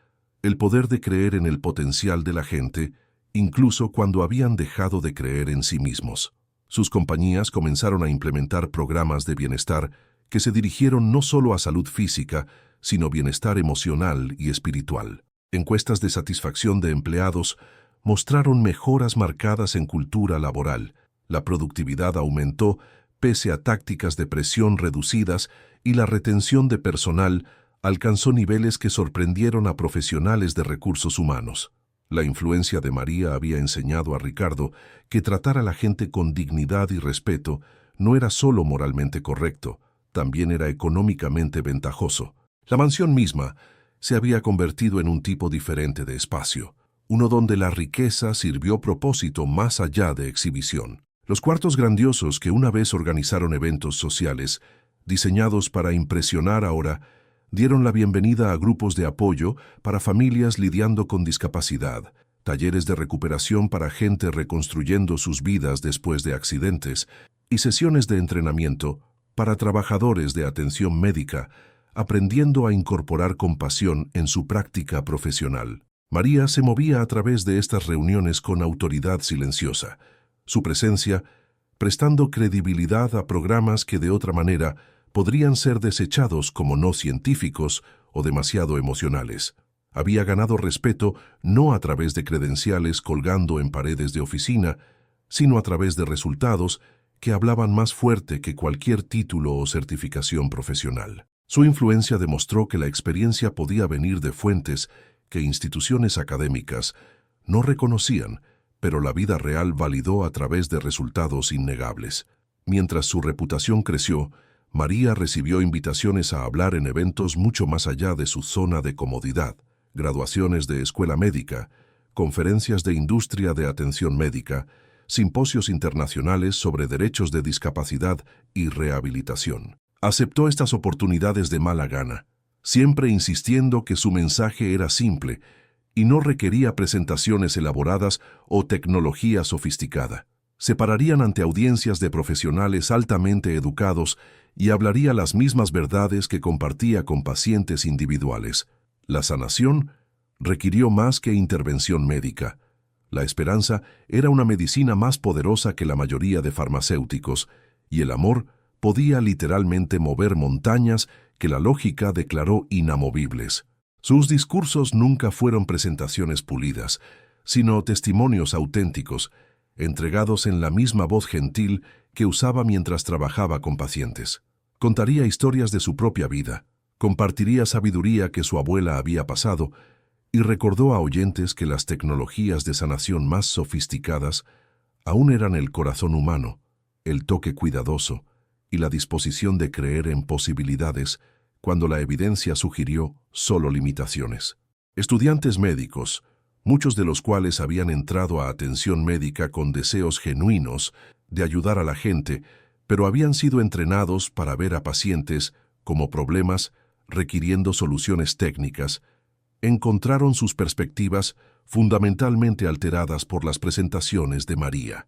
el poder de creer en el potencial de la gente, incluso cuando habían dejado de creer en sí mismos. Sus compañías comenzaron a implementar programas de bienestar que se dirigieron no solo a salud física, sino bienestar emocional y espiritual. Encuestas de satisfacción de empleados mostraron mejoras marcadas en cultura laboral. La productividad aumentó pese a tácticas de presión reducidas y la retención de personal alcanzó niveles que sorprendieron a profesionales de recursos humanos. La influencia de María había enseñado a Ricardo que tratar a la gente con dignidad y respeto no era solo moralmente correcto, también era económicamente ventajoso. La mansión misma se había convertido en un tipo diferente de espacio, uno donde la riqueza sirvió propósito más allá de exhibición. Los cuartos grandiosos que una vez organizaron eventos sociales, diseñados para impresionar ahora, dieron la bienvenida a grupos de apoyo para familias lidiando con discapacidad, talleres de recuperación para gente reconstruyendo sus vidas después de accidentes y sesiones de entrenamiento para trabajadores de atención médica, aprendiendo a incorporar compasión en su práctica profesional. María se movía a través de estas reuniones con autoridad silenciosa, su presencia prestando credibilidad a programas que de otra manera podrían ser desechados como no científicos o demasiado emocionales. Había ganado respeto no a través de credenciales colgando en paredes de oficina, sino a través de resultados que hablaban más fuerte que cualquier título o certificación profesional. Su influencia demostró que la experiencia podía venir de fuentes que instituciones académicas no reconocían, pero la vida real validó a través de resultados innegables. Mientras su reputación creció, María recibió invitaciones a hablar en eventos mucho más allá de su zona de comodidad, graduaciones de escuela médica, conferencias de industria de atención médica, simposios internacionales sobre derechos de discapacidad y rehabilitación. Aceptó estas oportunidades de mala gana, siempre insistiendo que su mensaje era simple y no requería presentaciones elaboradas o tecnología sofisticada. Se pararían ante audiencias de profesionales altamente educados y hablaría las mismas verdades que compartía con pacientes individuales. La sanación requirió más que intervención médica. La esperanza era una medicina más poderosa que la mayoría de farmacéuticos, y el amor podía literalmente mover montañas que la lógica declaró inamovibles. Sus discursos nunca fueron presentaciones pulidas, sino testimonios auténticos, entregados en la misma voz gentil que usaba mientras trabajaba con pacientes. Contaría historias de su propia vida, compartiría sabiduría que su abuela había pasado y recordó a oyentes que las tecnologías de sanación más sofisticadas aún eran el corazón humano, el toque cuidadoso y la disposición de creer en posibilidades cuando la evidencia sugirió solo limitaciones. Estudiantes médicos, muchos de los cuales habían entrado a atención médica con deseos genuinos de ayudar a la gente, pero habían sido entrenados para ver a pacientes como problemas requiriendo soluciones técnicas, encontraron sus perspectivas fundamentalmente alteradas por las presentaciones de María.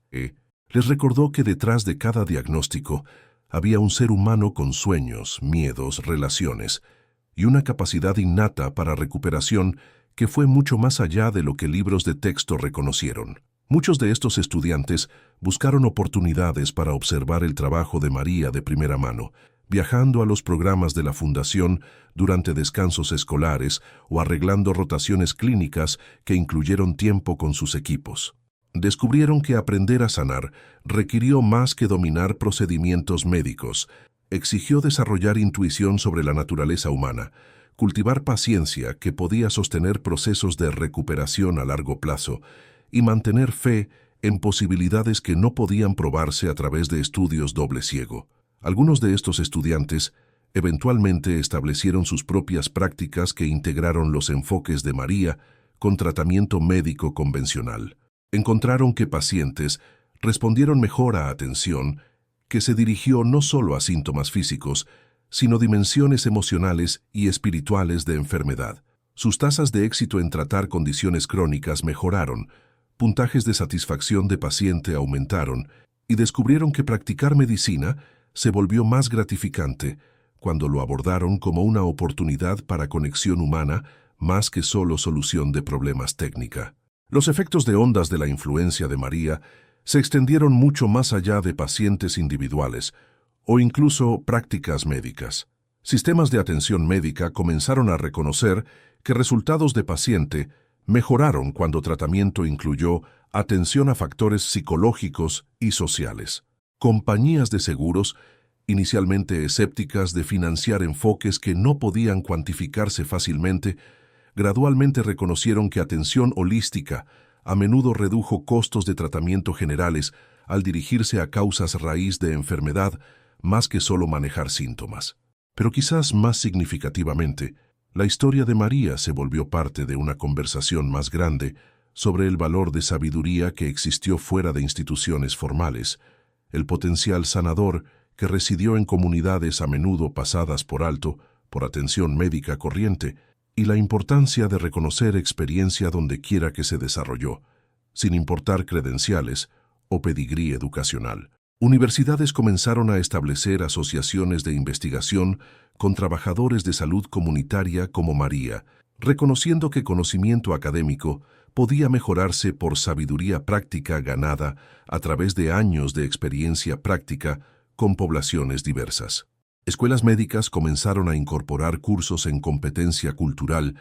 Les recordó que detrás de cada diagnóstico había un ser humano con sueños, miedos, relaciones y una capacidad innata para recuperación que fue mucho más allá de lo que libros de texto reconocieron. Muchos de estos estudiantes buscaron oportunidades para observar el trabajo de María de primera mano, viajando a los programas de la Fundación durante descansos escolares o arreglando rotaciones clínicas que incluyeron tiempo con sus equipos. Descubrieron que aprender a sanar requirió más que dominar procedimientos médicos, exigió desarrollar intuición sobre la naturaleza humana, cultivar paciencia que podía sostener procesos de recuperación a largo plazo y mantener fe en posibilidades que no podían probarse a través de estudios doble ciego. Algunos de estos estudiantes eventualmente establecieron sus propias prácticas que integraron los enfoques de María con tratamiento médico convencional. Encontraron que pacientes respondieron mejor a atención que se dirigió no solo a síntomas físicos, sino dimensiones emocionales y espirituales de enfermedad. Sus tasas de éxito en tratar condiciones crónicas mejoraron, puntajes de satisfacción de paciente aumentaron y descubrieron que practicar medicina se volvió más gratificante cuando lo abordaron como una oportunidad para conexión humana más que solo solución de problemas técnica. Los efectos de ondas de la influencia de María se extendieron mucho más allá de pacientes individuales o incluso prácticas médicas. Sistemas de atención médica comenzaron a reconocer que resultados de paciente mejoraron cuando tratamiento incluyó atención a factores psicológicos y sociales. Compañías de seguros, inicialmente escépticas de financiar enfoques que no podían cuantificarse fácilmente, gradualmente reconocieron que atención holística a menudo redujo costos de tratamiento generales al dirigirse a causas raíz de enfermedad más que solo manejar síntomas. Pero quizás más significativamente, la historia de María se volvió parte de una conversación más grande sobre el valor de sabiduría que existió fuera de instituciones formales, el potencial sanador que residió en comunidades a menudo pasadas por alto por atención médica corriente, y la importancia de reconocer experiencia donde quiera que se desarrolló, sin importar credenciales o pedigrí educacional. Universidades comenzaron a establecer asociaciones de investigación con trabajadores de salud comunitaria como María, reconociendo que conocimiento académico podía mejorarse por sabiduría práctica ganada a través de años de experiencia práctica con poblaciones diversas. Escuelas médicas comenzaron a incorporar cursos en competencia cultural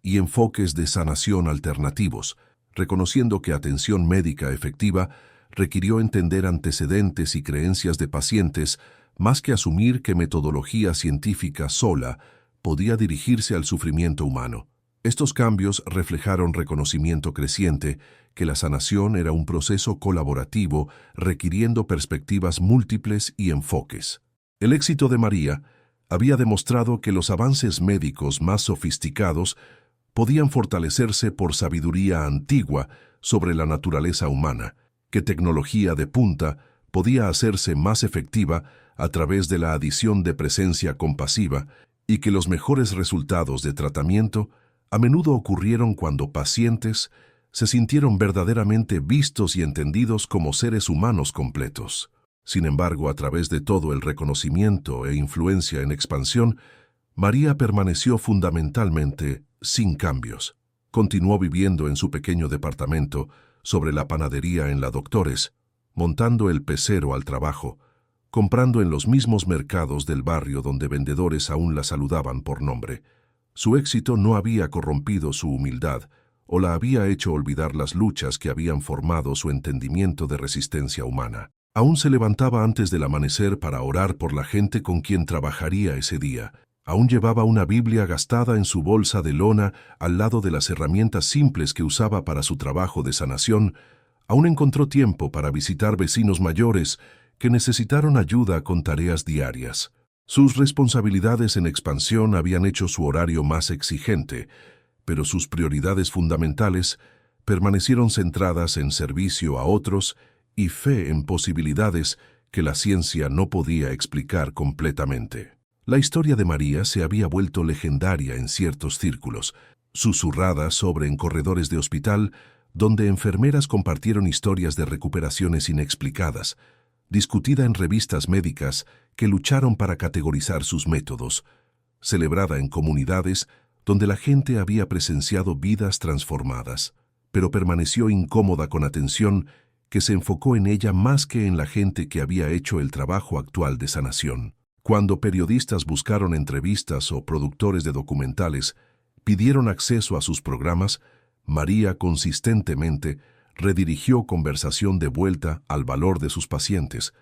y enfoques de sanación alternativos, reconociendo que atención médica efectiva requirió entender antecedentes y creencias de pacientes más que asumir que metodología científica sola podía dirigirse al sufrimiento humano. Estos cambios reflejaron reconocimiento creciente que la sanación era un proceso colaborativo requiriendo perspectivas múltiples y enfoques. El éxito de María había demostrado que los avances médicos más sofisticados podían fortalecerse por sabiduría antigua sobre la naturaleza humana, que tecnología de punta podía hacerse más efectiva a través de la adición de presencia compasiva y que los mejores resultados de tratamiento a menudo ocurrieron cuando pacientes se sintieron verdaderamente vistos y entendidos como seres humanos completos. Sin embargo, a través de todo el reconocimiento e influencia en expansión, María permaneció fundamentalmente sin cambios. Continuó viviendo en su pequeño departamento sobre la panadería en la Doctores, montando el pecero al trabajo, comprando en los mismos mercados del barrio donde vendedores aún la saludaban por nombre. Su éxito no había corrompido su humildad o la había hecho olvidar las luchas que habían formado su entendimiento de resistencia humana. Aún se levantaba antes del amanecer para orar por la gente con quien trabajaría ese día. Aún llevaba una Biblia gastada en su bolsa de lona al lado de las herramientas simples que usaba para su trabajo de sanación. Aún encontró tiempo para visitar vecinos mayores que necesitaron ayuda con tareas diarias. Sus responsabilidades en expansión habían hecho su horario más exigente, pero sus prioridades fundamentales permanecieron centradas en servicio a otros y fe en posibilidades que la ciencia no podía explicar completamente. La historia de María se había vuelto legendaria en ciertos círculos, susurrada sobre en corredores de hospital, donde enfermeras compartieron historias de recuperaciones inexplicadas, discutida en revistas médicas que lucharon para categorizar sus métodos, celebrada en comunidades donde la gente había presenciado vidas transformadas, pero permaneció incómoda con atención que se enfocó en ella más que en la gente que había hecho el trabajo actual de sanación. Cuando periodistas buscaron entrevistas o productores de documentales pidieron acceso a sus programas, María consistentemente redirigió conversación de vuelta al valor de sus pacientes,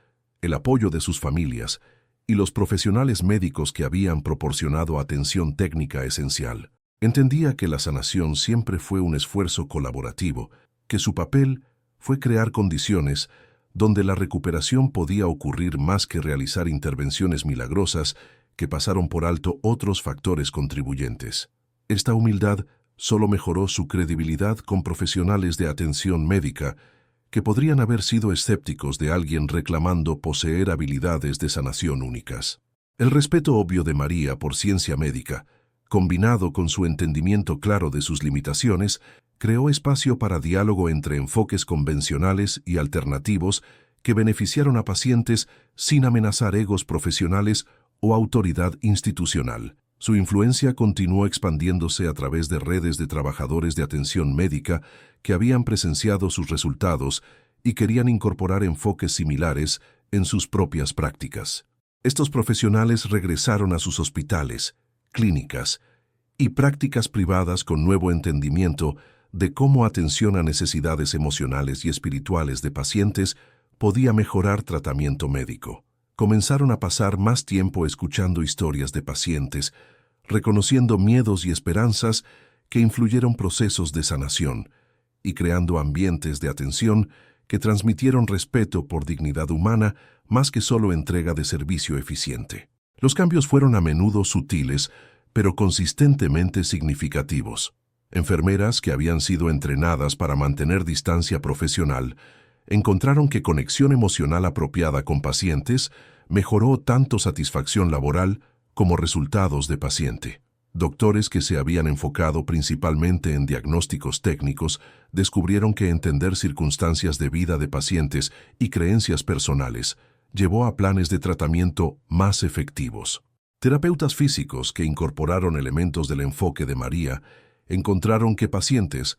el apoyo de sus familias y los profesionales médicos que habían proporcionado atención técnica esencial. Entendía que la sanación siempre fue un esfuerzo colaborativo, que su papel fue crear condiciones donde la recuperación podía ocurrir más que realizar intervenciones milagrosas que pasaron por alto otros factores contribuyentes. Esta humildad solo mejoró su credibilidad con profesionales de atención médica que podrían haber sido escépticos de alguien reclamando poseer habilidades de sanación únicas. El respeto obvio de María por ciencia médica, combinado con su entendimiento claro de sus limitaciones, creó espacio para diálogo entre enfoques convencionales y alternativos que beneficiaron a pacientes sin amenazar egos profesionales o autoridad institucional. Su influencia continuó expandiéndose a través de redes de trabajadores de atención médica que habían presenciado sus resultados y querían incorporar enfoques similares en sus propias prácticas. Estos profesionales regresaron a sus hospitales, clínicas y prácticas privadas con nuevo entendimiento de cómo atención a necesidades emocionales y espirituales de pacientes podía mejorar tratamiento médico. Comenzaron a pasar más tiempo escuchando historias de pacientes, reconociendo miedos y esperanzas que influyeron procesos de sanación y creando ambientes de atención que transmitieron respeto por dignidad humana más que solo entrega de servicio eficiente. Los cambios fueron a menudo sutiles, pero consistentemente significativos. Enfermeras que habían sido entrenadas para mantener distancia profesional encontraron que conexión emocional apropiada con pacientes mejoró tanto satisfacción laboral como resultados de paciente. Doctores que se habían enfocado principalmente en diagnósticos técnicos descubrieron que entender circunstancias de vida de pacientes y creencias personales llevó a planes de tratamiento más efectivos. Terapeutas físicos que incorporaron elementos del enfoque de María encontraron que pacientes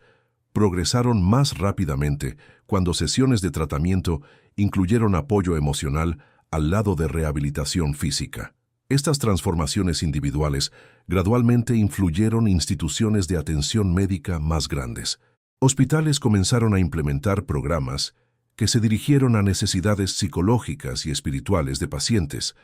progresaron más rápidamente cuando sesiones de tratamiento incluyeron apoyo emocional al lado de rehabilitación física. Estas transformaciones individuales gradualmente influyeron en instituciones de atención médica más grandes. Hospitales comenzaron a implementar programas que se dirigieron a necesidades psicológicas y espirituales de pacientes,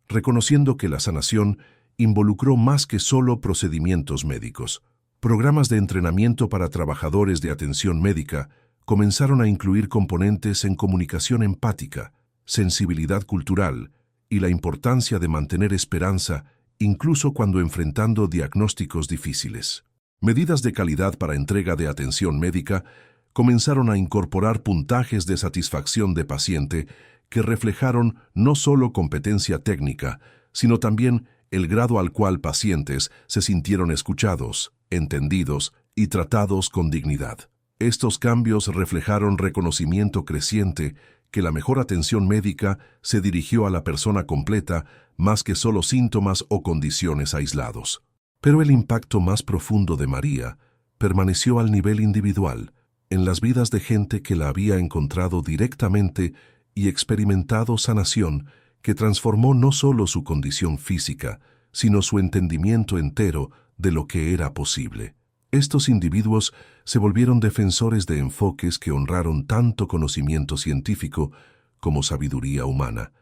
reconociendo que la sanación involucró más que solo procedimientos médicos. Programas de entrenamiento para trabajadores de atención médica comenzaron a incluir componentes en comunicación empática, sensibilidad cultural y la importancia de mantener esperanza incluso cuando enfrentando diagnósticos difíciles. Medidas de calidad para entrega de atención médica comenzaron a incorporar puntajes de satisfacción de paciente que reflejaron no solo competencia técnica, sino también el grado al cual pacientes se sintieron escuchados, entendidos y tratados con dignidad. Estos cambios reflejaron reconocimiento creciente que la mejor atención médica se dirigió a la persona completa más que solo síntomas o condiciones aislados. Pero el impacto más profundo de María permaneció al nivel individual, en las vidas de gente que la había encontrado directamente y experimentado sanación que transformó no solo su condición física, sino su entendimiento entero de lo que era posible. Estos individuos se volvieron defensores de enfoques que honraron tanto conocimiento científico como sabiduría humana,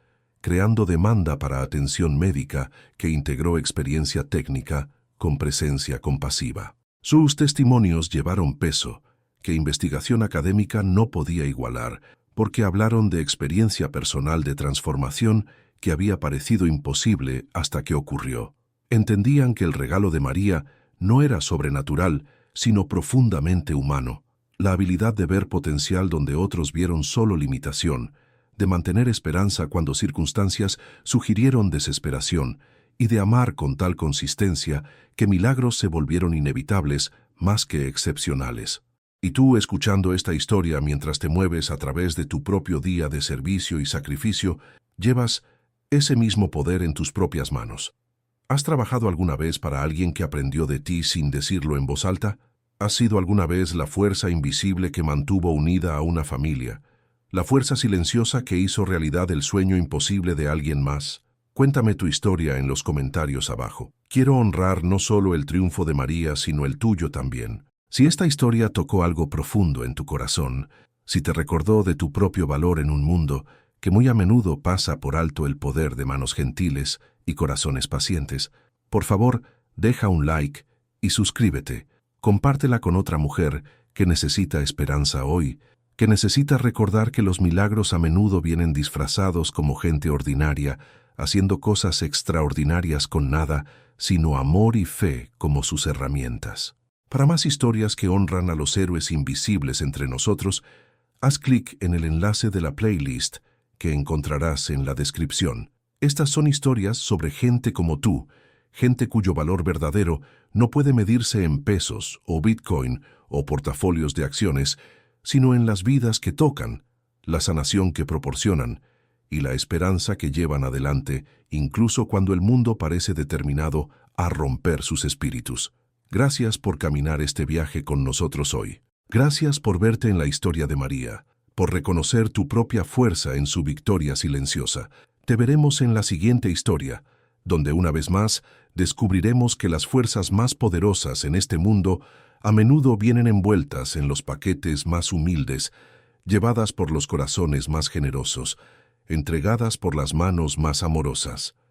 creando demanda para atención médica que integró experiencia técnica con presencia compasiva. Sus testimonios llevaron peso que investigación académica no podía igualar, porque hablaron de experiencia personal de transformación que había parecido imposible hasta que ocurrió. Entendían que el regalo de María no era sobrenatural, sino profundamente humano. La habilidad de ver potencial donde otros vieron solo limitación, de mantener esperanza cuando circunstancias sugirieron desesperación, y de amar con tal consistencia que milagros se volvieron inevitables más que excepcionales. Y tú, escuchando esta historia mientras te mueves a través de tu propio día de servicio y sacrificio, llevas ese mismo poder en tus propias manos. ¿Has trabajado alguna vez para alguien que aprendió de ti sin decirlo en voz alta? ¿Has sido alguna vez la fuerza invisible que mantuvo unida a una familia? ¿La fuerza silenciosa que hizo realidad el sueño imposible de alguien más? Cuéntame tu historia en los comentarios abajo. Quiero honrar no solo el triunfo de María, sino el tuyo también. Si esta historia tocó algo profundo en tu corazón, si te recordó de tu propio valor en un mundo que muy a menudo pasa por alto el poder de manos gentiles y corazones pacientes, por favor, deja un like y suscríbete. Compártela con otra mujer que necesita esperanza hoy, que necesita recordar que los milagros a menudo vienen disfrazados como gente ordinaria, haciendo cosas extraordinarias con nada, sino amor y fe como sus herramientas. Para más historias que honran a los héroes invisibles entre nosotros, haz clic en el enlace de la playlist que encontrarás en la descripción. Estas son historias sobre gente como tú, gente cuyo valor verdadero no puede medirse en pesos o Bitcoin o portafolios de acciones, sino en las vidas que tocan, la sanación que proporcionan y la esperanza que llevan adelante, incluso cuando el mundo parece determinado a romper sus espíritus. Gracias por caminar este viaje con nosotros hoy. Gracias por verte en la historia de María, por reconocer tu propia fuerza en su victoria silenciosa. Te veremos en la siguiente historia, donde una vez más descubriremos que las fuerzas más poderosas en este mundo a menudo vienen envueltas en los paquetes más humildes, llevadas por los corazones más generosos, entregadas por las manos más amorosas.